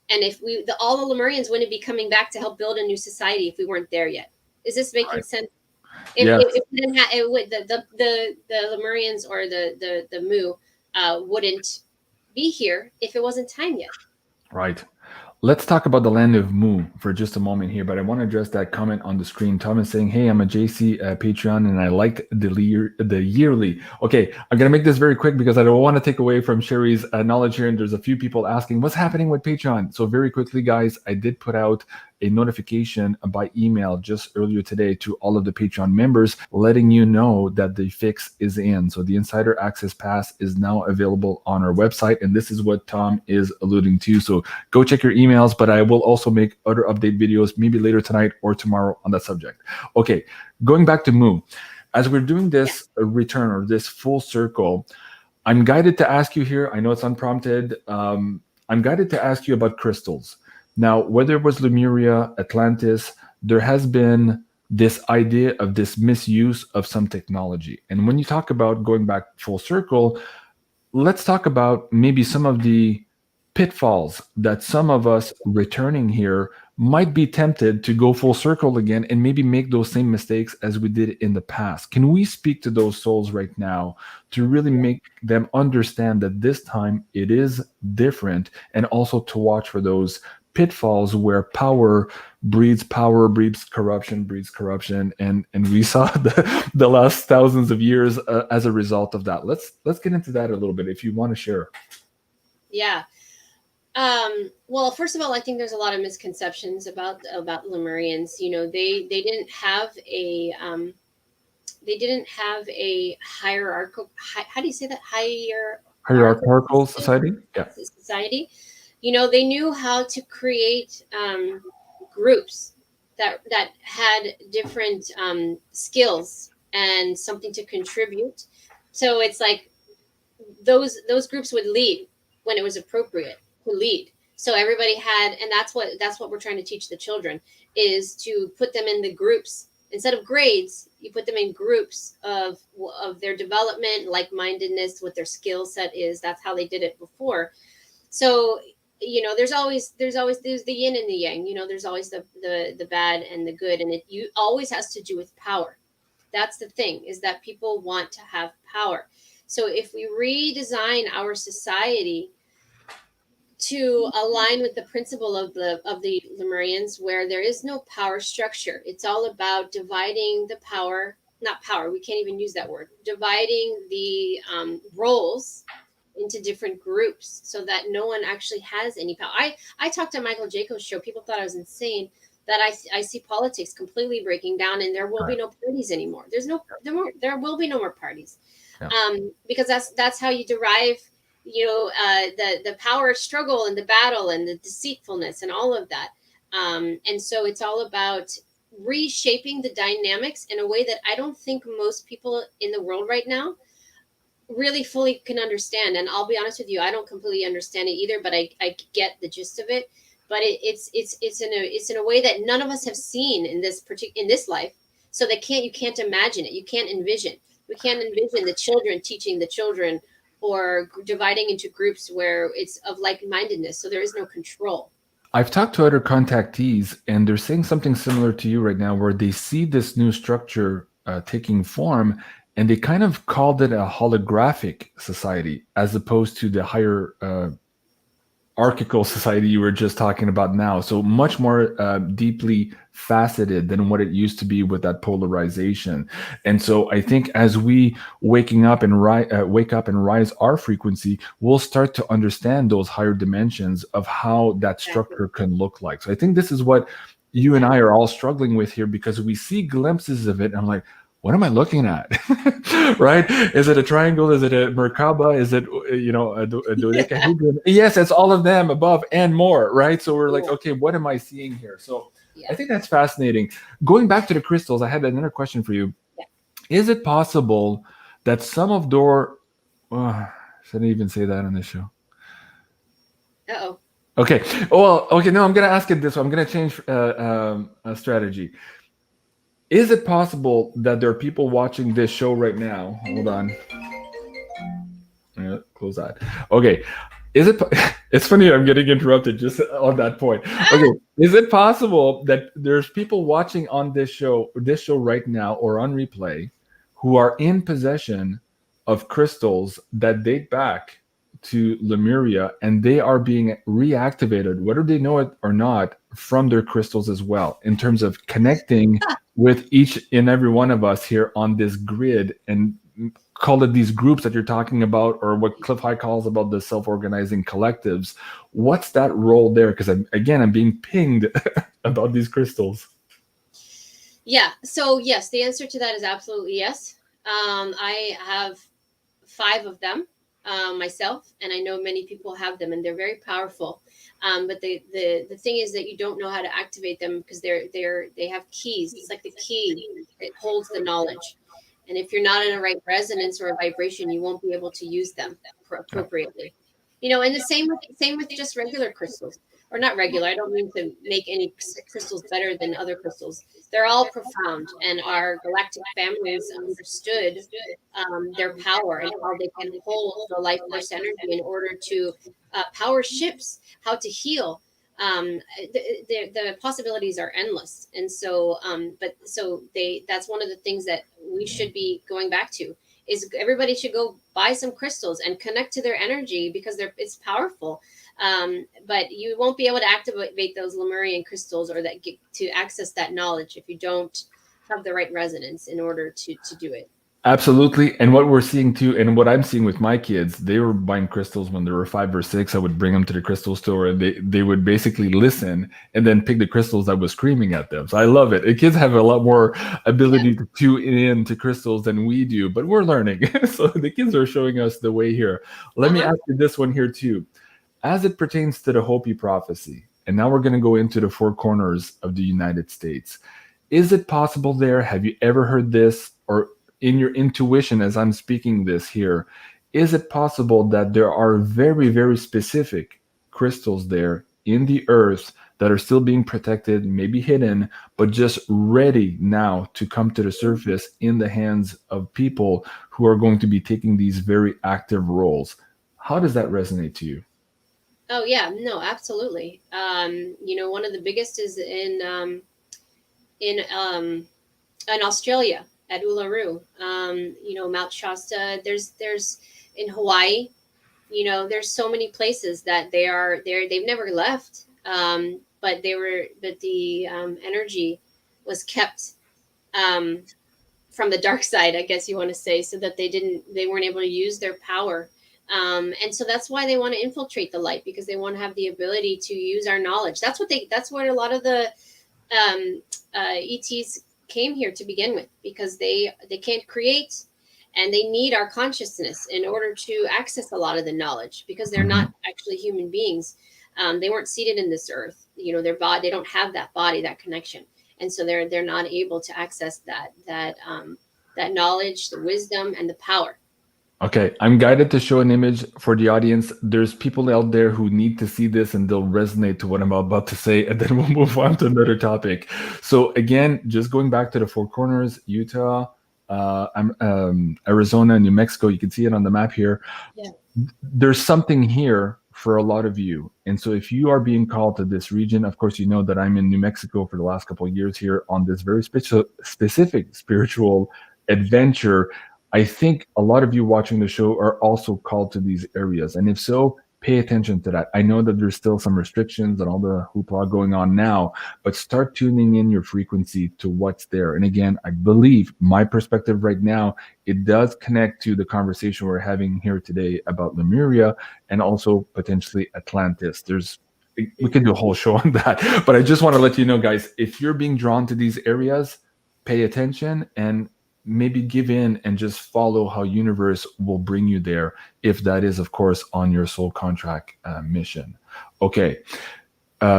Speaker 2: And if all the Lemurians wouldn't be coming back to help build a new society if we weren't there yet. Is this making sense? If we didn't have the Lemurians or the Mu wouldn't be here if it wasn't time yet.
Speaker 1: Right. Let's talk about the land of Mu for just a moment here, but I want to address that comment on the screen. Tom is saying, hey, I'm a JC Patreon, and I liked the yearly. Okay, I'm going to make this very quick because I don't want to take away from Sherry's knowledge here, and there's a few people asking, what's happening with Patreon? So very quickly, guys, I did put out a notification by email just earlier today to all of the Patreon members, letting you know that the fix is in. So the Insider Access Pass is now available on our website, and this is what Tom is alluding to. So go check your emails, but I will also make other update videos maybe later tonight or tomorrow on that subject. Okay, going back to Mu. As we're doing this return, or this full circle, I'm guided to ask you here, I know it's unprompted, I'm guided to ask you about crystals. Now, whether it was Lemuria, Atlantis, there has been this idea of this misuse of some technology. And when you talk about going back full circle, let's talk about maybe some of the pitfalls that some of us returning here might be tempted to go full circle again and maybe make those same mistakes as we did in the past. Can we speak to those souls right now to really make them understand that this time it is different, and also to watch for those pitfalls where power, breeds corruption, and we saw the last thousands of years as a result of that. Let's get into that a little bit if you want to share.
Speaker 2: Yeah. Well, first of all, I think there's a lot of misconceptions about Lemurians. You know, they didn't have a hierarchical. How do you say that?
Speaker 1: Hierarchical society. Yeah.
Speaker 2: Society. You know, they knew how to create groups that had different skills and something to contribute. So it's like those groups would lead when it was appropriate to lead. So everybody had, and that's what we're trying to teach the children, is to put them in the groups. Instead of grades, you put them in groups of their development, like-mindedness, what their skill set is. That's how they did it before. So, you know, there's the yin and the yang. You know, there's always the bad and the good, and it always has to do with power. That's the thing, is that people want to have power. So if we redesign our society to align with the principle of the Lemurians, where there is no power structure, it's all about dividing the power, not power, we can't even use that word, dividing the roles into different groups so that no one actually has any power. I talked on Michael Jacob's show. People thought I was insane, that I see politics completely breaking down, and there will be no parties anymore. There will be no more parties. Yeah. Because that's how you derive, you know, the power struggle and the battle and the deceitfulness and all of that. And so it's all about reshaping the dynamics in a way that I don't think most people in the world right now really fully can understand. And I'll be honest with you, I don't completely understand it either, but I get the gist of it. But it's in a way that none of us have seen in this life. So you can't imagine it. You can't envision. We can't envision the children teaching the children, or dividing into groups where it's of like-mindedness. So there is no control.
Speaker 1: I've talked to other contactees, and they're saying something similar to you right now, where they see this new structure taking form, and they kind of called it a holographic society, as opposed to the higher archetypal society you were just talking about now. So much more deeply faceted than what it used to be with that polarization. And so I think as we wake up and rise our frequency, we'll start to understand those higher dimensions of how that structure can look like. So I think this is what you and I are all struggling with here, because we see glimpses of it, and I'm like, what am I looking at? Right? Is it a triangle? Is it a Merkaba? Is it, you know, a dodecahedron? Yes, it's all of them above and more, right? So we're like, okay, what am I seeing here? So I think that's fascinating. Going back to the crystals, I had another question for you. Yeah. Is it possible that some of shouldn't even say that on this show?
Speaker 2: Uh-oh.
Speaker 1: Okay. Well, okay, no, I'm going to ask it this way. I'm going to change a strategy. Is it possible that there are people watching this show right now? Hold on. Yeah, close that. Okay. It's funny, I'm getting interrupted just on that point. Okay. Is it possible that there's people watching on this show right now, or on replay, who are in possession of crystals that date back to Lemuria, and they are being reactivated, whether they know it or not, from their crystals as well, in terms of connecting with each and every one of us here on this grid, and call it these groups that you're talking about, or what Cliff High calls about the self-organizing collectives? What's that role there? Because I'm being pinged about these crystals.
Speaker 2: Yeah. So yes, the answer to that is absolutely yes. I have 5 of them myself, and I know many people have them, and they're very powerful. But the thing is that you don't know how to activate them, because they have keys. It's like the key that holds the knowledge. And if you're not in a right resonance or a vibration, you won't be able to use them appropriately. You know, and the same with just regular crystals. or not regular. I don't mean to make any crystals better than other crystals. They're all profound, and our galactic families understood their power and how they can hold the life force energy in order to power ships, how to heal. The possibilities are endless, and so that's one of the things that we should be going back to, is everybody should go buy some crystals and connect to their energy, because it's powerful. But you won't be able to activate those Lemurian crystals, or that get to access that knowledge, if you don't have the right resonance in order to do it.
Speaker 1: Absolutely. And what we're seeing too, and what I'm seeing with my kids, they were buying crystals when they were 5 or 6. I would bring them to the crystal store, and they would basically listen and then pick the crystals I was screaming at them. So I love it. And kids have a lot more ability to tune in to crystals than we do, but we're learning. So the kids are showing us the way here. Let me ask you this one here too. As it pertains to the Hopi prophecy, and now we're going to go into the 4 corners of the United States. Is it possible there? Have you ever heard this, or in your intuition as I'm speaking this here, is it possible that there are very, very specific crystals there in the earth that are still being protected, maybe hidden, but just ready now to come to the surface in the hands of people who are going to be taking these very active roles? How does that resonate to you?
Speaker 2: Oh yeah, no, absolutely. One of the biggest is in Australia at Uluru. Mount Shasta. There's in Hawaii. There's so many places that they've never left. But the energy was kept from the dark side, I guess you want to say, so that they weren't able to use their power. And so that's why they want to infiltrate the light, because they want to have the ability to use our knowledge. That's what a lot of the ETs came here to begin with, because they can't create, and they need our consciousness in order to access a lot of the knowledge, because they're not actually human beings. They weren't seated in this earth. Their body, they don't have that body, that connection, and so they're not able to access that knowledge, the wisdom, and the power.
Speaker 1: Okay, I'm guided to show an image for the audience. There's people out there who need to see this, and they'll resonate to what I'm about to say, and then we'll move on to another topic. So again, just going back to the 4 corners, Utah, Arizona, New Mexico, you can see it on the map here.
Speaker 2: Yeah.
Speaker 1: There's something here for a lot of you. And so if you are being called to this region, of course, you know that I'm in New Mexico for the last couple of years here on this very specific spiritual adventure. I think a lot of you watching the show are also called to these areas. And if so, pay attention to that. I know that there's still some restrictions and all the hoopla going on now, but start tuning in your frequency to what's there. And again, I believe my perspective right now, it does connect to the conversation we're having here today about Lemuria and also potentially Atlantis. We can do a whole show on that, but I just want to let you know, guys, if you're being drawn to these areas, pay attention and maybe give in and just follow how universe will bring you there, if that is, of course, on your soul contract mission. Okay.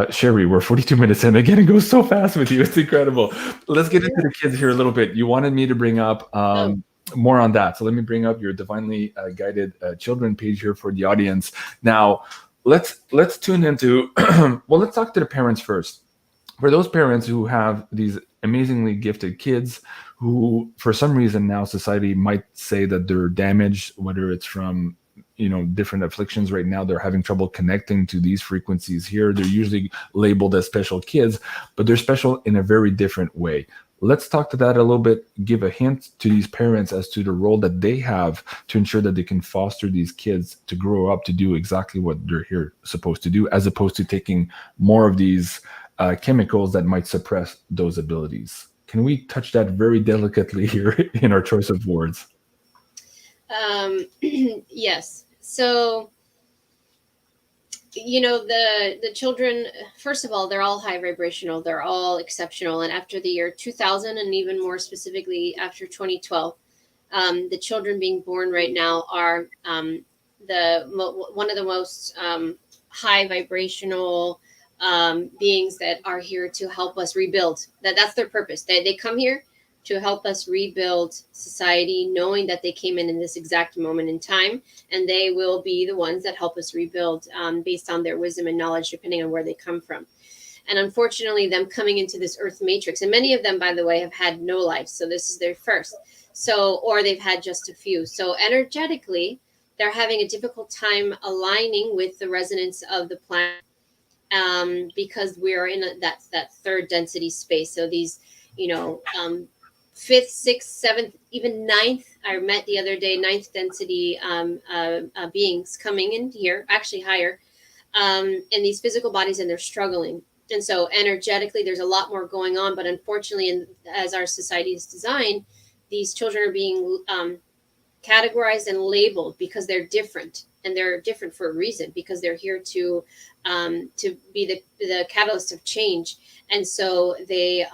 Speaker 1: Sherry, we're 42 minutes in. Again, it goes so fast with you. It's incredible. Let's get into the kids here a little bit. You wanted me to bring up more on that. So let me bring up your divinely guided children page here for the audience. Now, let's tune into, well, let's talk to the parents first. For those parents who have these amazingly gifted kids who, for some reason now, society might say that they're damaged, whether it's from, different afflictions right now, they're having trouble connecting to these frequencies here. They're usually labeled as special kids, but they're special in a very different way. Let's talk to that a little bit, give a hint to these parents as to the role that they have to ensure that they can foster these kids to grow up to do exactly what they're here supposed to do, as opposed to taking more of these chemicals that might suppress those abilities. Can we touch that very delicately here in our choice of words?
Speaker 2: Yes. So, the children, first of all, they're all high vibrational. They're all exceptional. And after the year 2000, and even more specifically after 2012, the children being born right now are one of the most high vibrational beings that are here to help us rebuild. That's their purpose. They come here to help us rebuild society, knowing that they came in this exact moment in time, and they will be the ones that help us rebuild based on their wisdom and knowledge, depending on where they come from. And unfortunately, them coming into this earth matrix, and many of them, by the way, have had no life. So this is their first. So, or they've had just a few. So energetically, they're having a difficult time aligning with the resonance of the planet, because we're in that third density space. So these, fifth, sixth, seventh, even ninth, I met the other day, ninth density beings coming in here, actually higher, in these physical bodies, and they're struggling. And so energetically, there's a lot more going on. But unfortunately, as our society is designed, these children are being categorized and labeled because they're different, and they're different for a reason, because they're here to be the catalyst of change. And so they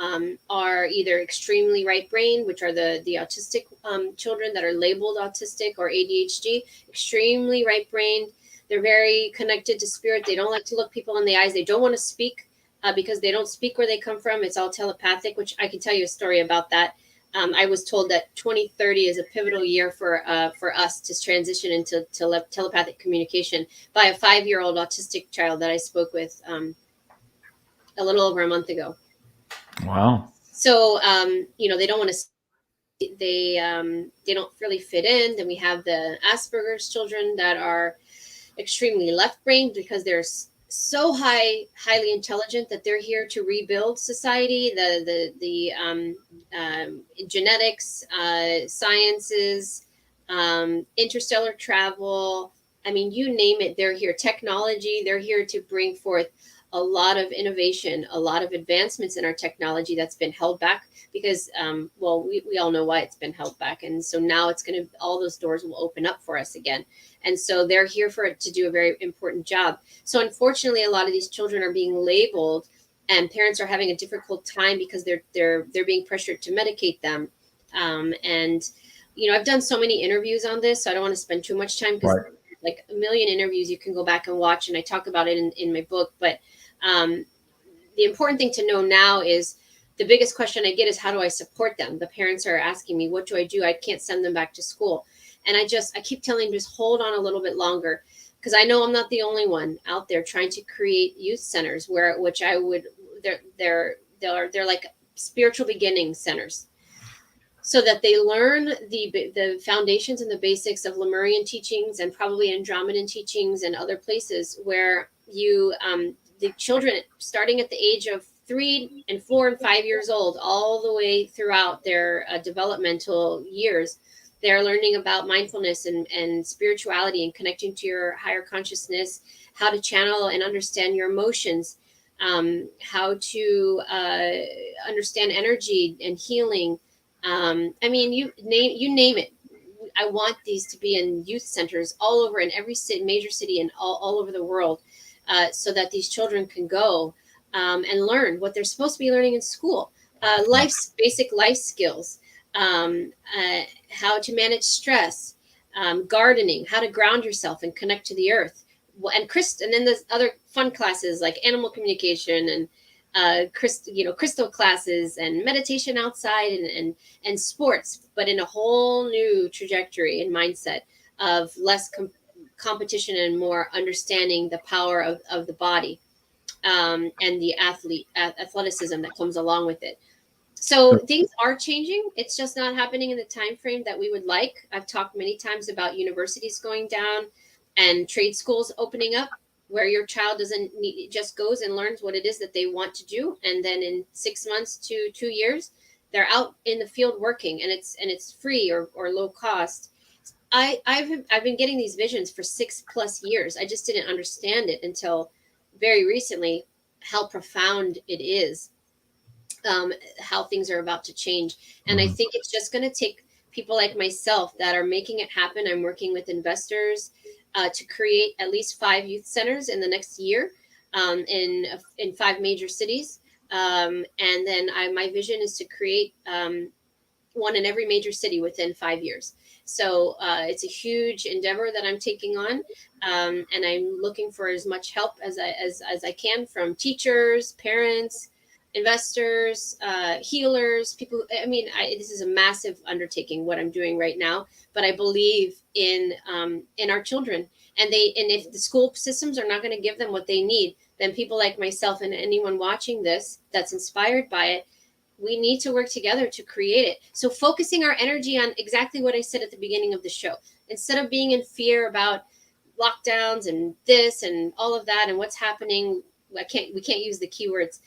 Speaker 2: are either extremely right-brained, which are the autistic children that are labeled autistic or ADHD, extremely right-brained. They're very connected to spirit. They don't like to look people in the eyes. They don't want to speak because they don't speak where they come from. It's all telepathic, which I can tell you a story about that. I was told that 2030 is a pivotal year for us to transition into telepathic communication by a 5-year-old autistic child that I spoke with a little over a month ago.
Speaker 1: Wow.
Speaker 2: So, they don't want to, they don't really fit in. Then we have the Asperger's children that are extremely left-brained because they're so highly intelligent that they're here to rebuild society, the genetics, sciences, interstellar travel. I mean, you name it, they're here. Technology, they're here to bring forth a lot of innovation, a lot of advancements in our technology that's been held back because, we all know why it's been held back. And so now all those doors will open up for us again. And so they're here for it to do a very important job. So unfortunately, a lot of these children are being labeled, and parents are having a difficult time because they're being pressured to medicate them. I've done so many interviews on this, so I don't want to spend too much time because like a million interviews you can go back and watch, and I talk about it in my book. But the important thing to know now is the biggest question I get is, how do I support them? The parents are asking me, what do? I can't send them back to school. And I keep telling them, just hold on a little bit longer, because I know I'm not the only one out there trying to create youth centers they're like spiritual beginning centers, so that they learn the foundations and the basics of Lemurian teachings and probably Andromedan teachings and other places where the children starting at the age of 3 and 4 and 5 years old, all the way throughout their developmental years, they're learning about mindfulness and spirituality and connecting to your higher consciousness, how to channel and understand your emotions, how to understand energy and healing. You name it. I want these to be in youth centers all over, in every major city and all over the world, so that these children can go and learn what they're supposed to be learning in school. Basic life skills. How to manage stress, gardening, how to ground yourself and connect to the earth, and then there's other fun classes like animal communication and crystal classes and meditation outside and sports, but in a whole new trajectory and mindset of less competition and more understanding the power of the body, and the athleticism that comes along with it. So things are changing. It's just not happening in the time frame that we would like. I've talked many times about universities going down and trade schools opening up, where your child just goes and learns what it is that they want to do, and then in 6 months to 2 years, they're out in the field working, and it's free or low cost. I've been getting these visions for 6+ years. I just didn't understand it until very recently, how profound it is. How things are about to change. And I think it's just going to take people like myself that are making it happen. I'm working with investors to create at least 5 youth centers in the next year, in 5 major cities. And then my vision is to create one in every major city within 5 years. So it's a huge endeavor that I'm taking on, and I'm looking for as much help as I can from teachers, parents, investors, healers, people. I mean, this is a massive undertaking what I'm doing right now, but I believe in our children, and if the school systems are not going to give them what they need, then people like myself and anyone watching this that's inspired by it, we need to work together to create it. So focusing our energy on exactly what I said at the beginning of the show, instead of being in fear about lockdowns and this and all of that and what's happening, we can't use the keywords.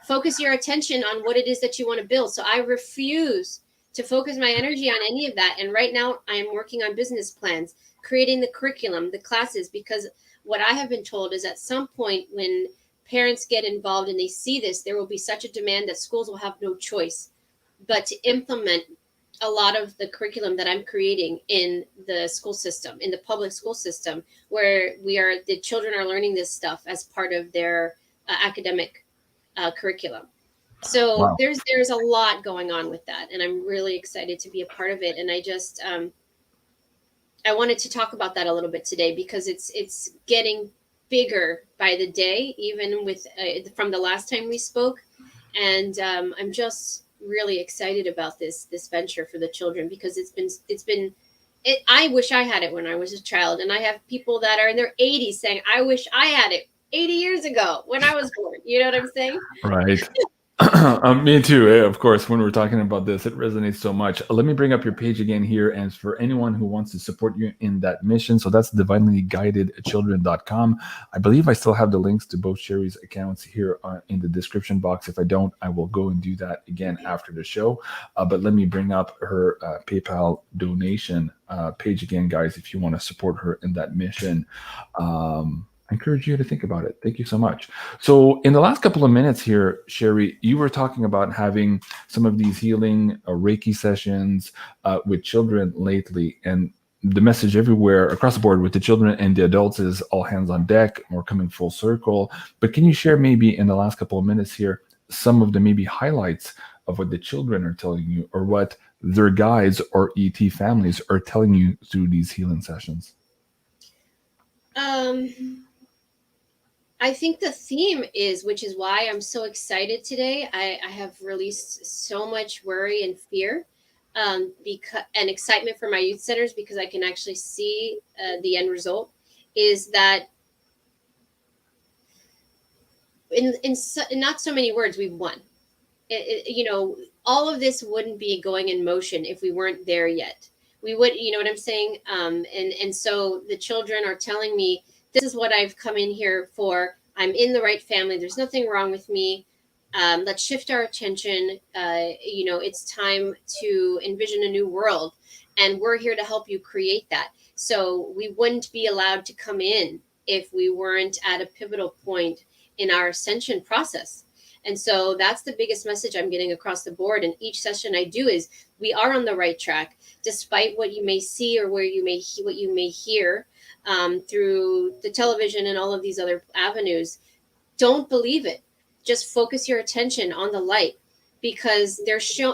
Speaker 2: Focus your attention on what it is that you want to build. So I refuse to focus my energy on any of that. And right now I am working on business plans, creating the curriculum, the classes, because what I have been told is at some point when parents get involved and they see this, there will be such a demand that schools will have no choice but to implement a lot of the curriculum that I'm creating in the school system, in the public school system, where the children are learning this stuff as part of their academic curriculum. So
Speaker 1: Wow.
Speaker 2: there's a lot going on with that, and I'm really excited to be a part of it. And I just I wanted to talk about that a little bit today because it's getting bigger by the day, even with from the last time we spoke. And I'm just really excited about this venture for the children, because I wish I had it when I was a child, and I have people that are in their 80s saying, I wish I had it 80 years ago when I was born. You know what I'm saying?
Speaker 1: Right. Me too. Of course, when we're talking about this, it resonates so much. Let me bring up your page again here. And for anyone who wants to support you in that mission, so that's divinelyguidedchildren.com. I believe I still have the links to both Sherri's accounts here in the description box. If I don't, I will go and do that again after the show. But let me bring up her PayPal donation page again, guys, if you want to support her in that mission. I encourage you to think about it. Thank you so much. So in the last couple of minutes here, Sherri, you were talking about having some of these healing Reiki sessions with children lately. And the message everywhere across the board with the children and the adults is all hands on deck. We're coming full circle. But can you share maybe in the last couple of minutes here some of the maybe highlights of what the children are telling you, or what their guides or ET families are telling you through these healing sessions?
Speaker 2: I think the theme is, which is why I'm so excited today. I have released so much worry and fear, and excitement for my youth centers, because I can actually see the end result. Is that in not so many words, we've won. All of this wouldn't be going in motion if we weren't there yet. We would, you know what I'm saying? And so the children are telling me, this is what I've come in here for. I'm in the right family. There's nothing wrong with me. Let's shift our attention. It's time to envision a new world, and we're here to help you create that. So we wouldn't be allowed to come in if we weren't at a pivotal point in our ascension process. And so that's the biggest message I'm getting across the board. And each session I do is, we are on the right track, despite what you may see or what you may hear through the television and all of these other avenues. Don't believe it. Just focus your attention on the light, because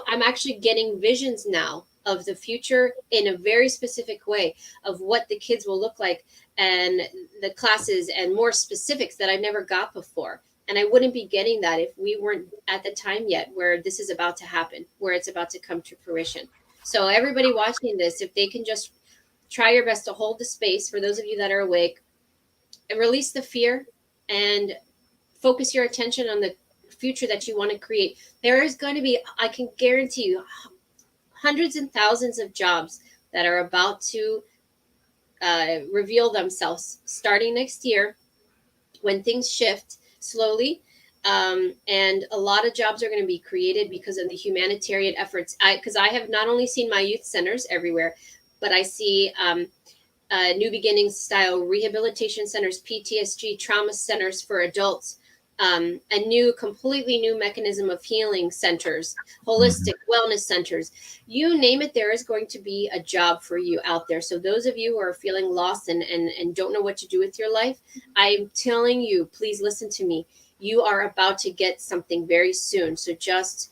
Speaker 2: I'm actually getting visions now of the future in a very specific way of what the kids will look like, and the classes, and more specifics that I've never got before. And I wouldn't be getting that if we weren't at the time yet where this is about to happen, where it's about to come to fruition. So everybody watching this, if they can just try your best to hold the space, for those of you that are awake, and release the fear and focus your attention on the future that you want to create. There is going to be, I can guarantee you, hundreds and thousands of jobs that are about to reveal themselves starting next year, when things shift slowly. And a lot of jobs are going to be created because of the humanitarian efforts. Because I have not only seen my youth centers everywhere, but I see New Beginnings style rehabilitation centers, PTSD trauma centers for adults, a completely new mechanism of healing centers, holistic wellness centers. You name it, there is going to be a job for you out there. So those of you who are feeling lost and don't know what to do with your life, I'm telling you, please listen to me. You are about to get something very soon. So just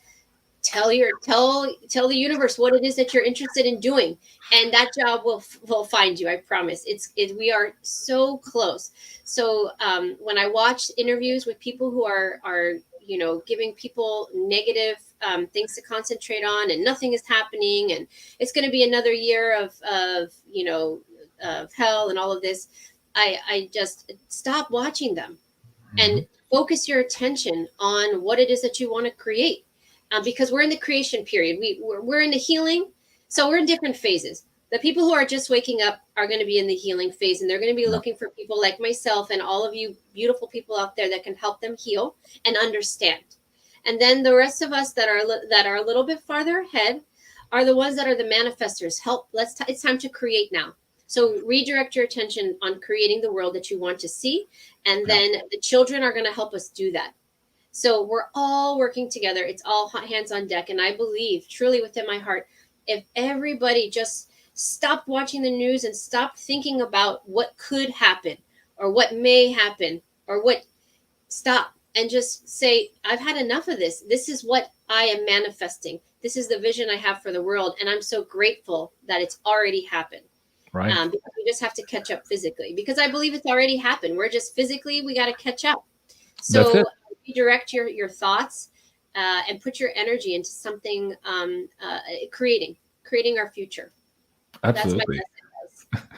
Speaker 2: tell the universe what it is that you're interested in doing, and that job will find you. I promise. We are so close. So when I watch interviews with people who are giving people negative things to concentrate on, and nothing is happening, and it's going to be another year of hell and all of this. I just stop watching them and focus your attention on what it is that you want to create, because we're in the creation period. We're in the healing, so we're in different phases. The people who are just waking up are going to be in the healing phase, and they're going to be looking for people like myself and all of you beautiful people out there that can help them heal and understand. And then the rest of us that are a little bit farther ahead are the ones that are the manifestors. It's time to create now. So redirect your attention on creating the world that you want to see. And then the children are going to help us do that. So we're all working together. It's all hands on deck. And I believe truly within my heart, if everybody just stopped watching the news and stopped thinking about what could happen or what may happen or stop and just say, I've had enough of this. This is what I am manifesting. This is the vision I have for the world. And I'm so grateful that it's already happened.
Speaker 1: Right.
Speaker 2: Because we just have to catch up physically, because I believe it's already happened. We're just physically, we got to catch up. So redirect your thoughts and put your energy into something, creating our future.
Speaker 1: Absolutely.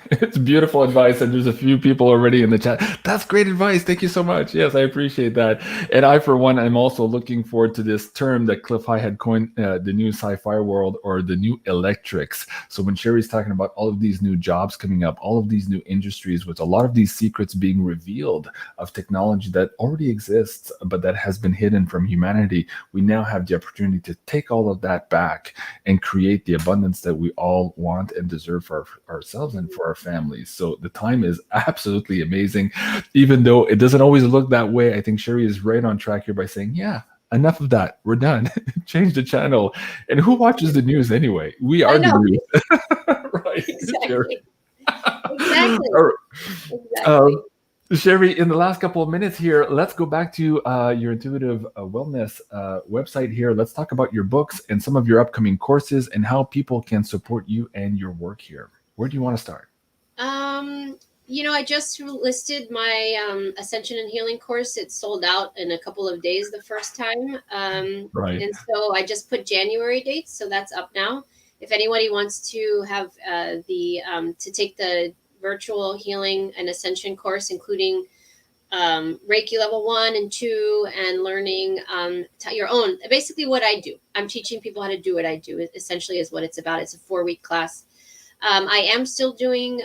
Speaker 1: It's beautiful advice, and there's a few people already in the chat. That's great advice. Thank you so much. Yes, I appreciate that. And I, for one, am also looking forward to this term that Cliff High had coined, the new sci-fi world, or the new electrics. So when Sherri's talking about all of these new jobs coming up, all of these new industries, with a lot of these secrets being revealed of technology that already exists, but that has been hidden from humanity, we now have the opportunity to take all of that back and create the abundance that we all want and deserve for ourselves and for our families. So the time is absolutely amazing, even though it doesn't always look that way. I think Sherri is right on track here by saying, yeah, enough of that. We're done. Change the channel. And who watches the news anyway? We are the news. Right.
Speaker 2: Exactly.
Speaker 1: Exactly. Sherri, in the last couple of minutes here, let's go back to your intuitive wellness website here. Let's talk about your books and some of your upcoming courses and how people can support you and your work here. Where do you want to start?
Speaker 2: I just listed my Ascension and Healing course. It sold out in a couple of days the first time.
Speaker 1: Right.
Speaker 2: And so I just put January dates, so that's up now. If anybody wants to have to take the virtual healing and ascension course, including Reiki level 1 and 2, and learning your own, basically what I do. I'm teaching people how to do what I do. It essentially is what it's about. It's a 4-week class. I am still doing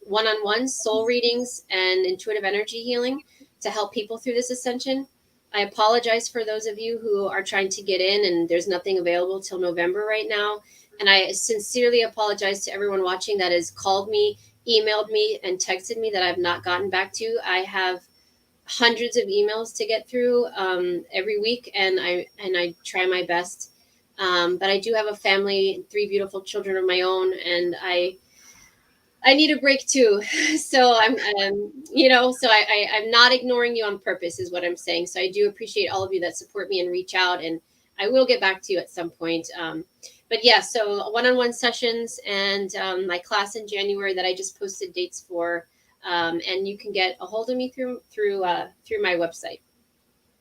Speaker 2: one-on-one soul readings and intuitive energy healing to help people through this ascension. I apologize for those of you who are trying to get in and there's nothing available till November right now. And I sincerely apologize to everyone watching that has called me, emailed me, and texted me that I've not gotten back to. I have hundreds of emails to get through every week, and I try my best. But I do have a family, 3 beautiful children of my own, and I need a break too. So I'm not ignoring you on purpose is what I'm saying. So I do appreciate all of you that support me and reach out, and I will get back to you at some point. But yeah, so one-on-one sessions and my class in January that I just posted dates for, and you can get a hold of me through my website.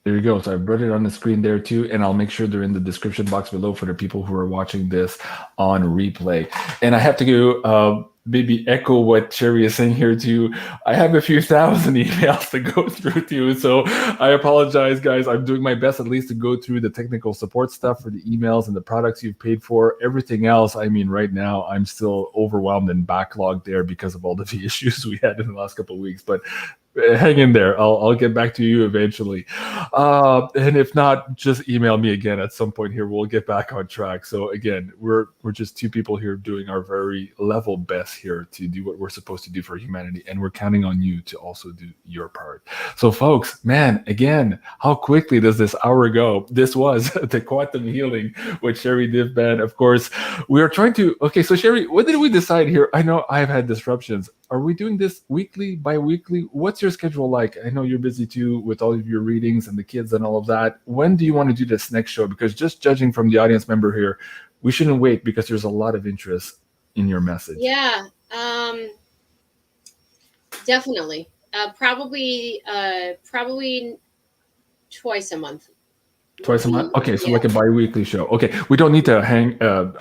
Speaker 1: There you go. So I brought it on the screen there too, and I'll make sure they're in the description box below for the people who are watching this on replay. And I have to go maybe echo what Sherri is saying here too. I have a few thousand emails to go through too, so I apologize, guys. I'm doing my best at least to go through the technical support stuff for the emails and the products you've paid for. Everything else, I mean, right now I'm still overwhelmed and backlogged there because of all the issues we had in the last couple of weeks. But hang in there. I'll get back to you eventually. And if not, just email me again at some point here. We'll get back on track. So again, we're just 2 people here doing our very level best here to do what we're supposed to do for humanity. And we're counting on you to also do your part. So folks, man, again, how quickly does this hour go? This was the Quantum Healing with Sherri Divband. Of course, we are trying to, okay, so Sherri, what did we decide here? I know I've had disruptions. Are we doing this weekly, bi-weekly? What's your schedule like? I know you're busy too with all of your readings and the kids and all of that. When do you want to do this next show? Because just judging from the audience member here, we shouldn't wait because there's a lot of interest in your message.
Speaker 2: Yeah, definitely. Probably twice a month.
Speaker 1: Twice a month? Okay, so like a bi-weekly show. Okay, we don't need to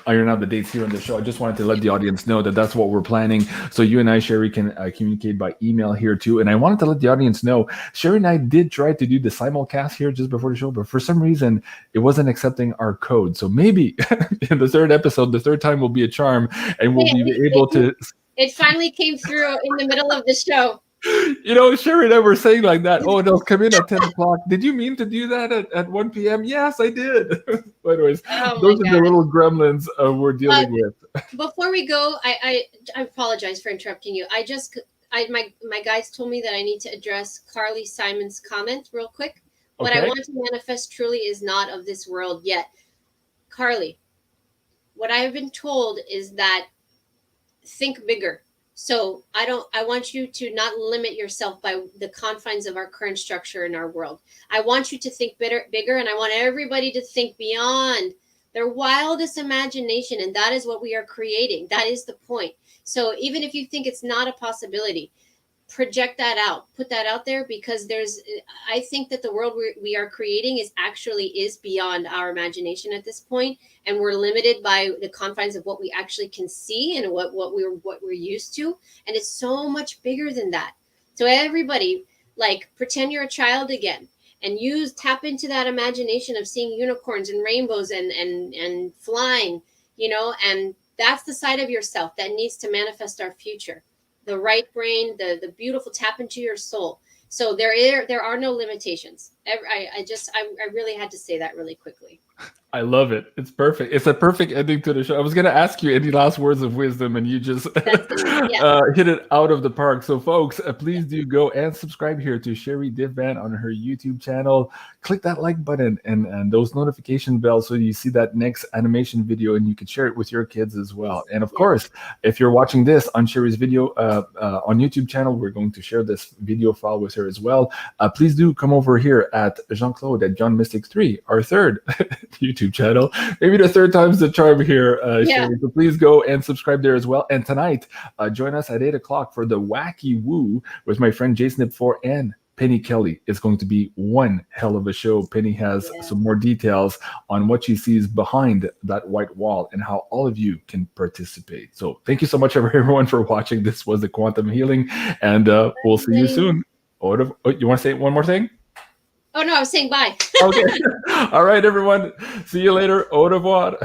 Speaker 1: iron out the dates here on the show. I just wanted to let the audience know that that's what we're planning. So you and I, Sherry, can communicate by email here too. And I wanted to let the audience know, Sherry and I did try to do the simulcast here just before the show, but for some reason, it wasn't accepting our code. So maybe in the third episode, the third time will be a charm, and we'll be able to...
Speaker 2: It finally came through in the middle of the show.
Speaker 1: You know, Sherry and I were saying like that. Oh, they'll come in at 10 o'clock. Did you mean to do that at 1 p.m.? Yes, I did. But anyways, those are the little gremlins we're dealing with.
Speaker 2: Before we go, I apologize for interrupting you. My guys told me that I need to address Carly Simon's comment real quick. What I want to manifest truly is not of this world yet. Carly, what I have been told is that think bigger. So I want you to not limit yourself by the confines of our current structure in our world. I want you to think bigger, and I want everybody to think beyond their wildest imagination. And that is what we are creating. That is the point. So even if you think it's not a possibility, project that out, put that out there, because I think that the world we are creating is beyond our imagination at this point, and we're limited by the confines of what we actually can see and what we're used to, and it's so much bigger than that. So everybody, like, pretend you're a child again and tap into that imagination of seeing unicorns and rainbows and flying, you know, and that's the side of yourself that needs to manifest our future. The right brain, the beautiful tap into your soul. So there are no limitations. I really had to say that really quickly.
Speaker 1: I love it. It's perfect. It's a perfect ending to the show. I was going to ask you any last words of wisdom, and you just hit it out of the park. So folks, please do go and subscribe here to Sherri Divband on her YouTube channel. Click that like button and those notification bells so you see that next animation video, and you can share it with your kids as well. And of course, if you're watching this on Sherri's video on YouTube channel, we're going to share this video file with her as well. Please do come over here at Jean-Claude at BeyondMystic 3, our third YouTube channel. Maybe the third time's the charm here, Sherri. So please go and subscribe there as well. And tonight, join us at 8 o'clock for the Wacky Woo with my friend Jason Ip4 and Penny Kelly. It's going to be one hell of a show. Penny has some more details on what she sees behind that white wall and how all of you can participate. So thank you so much, everyone, for watching. This was the Quantum Healing, and we'll see you soon. Oh, you want to say one more thing?
Speaker 2: Oh, no, I was saying bye.
Speaker 1: Okay. All right, everyone. See you later. Au revoir.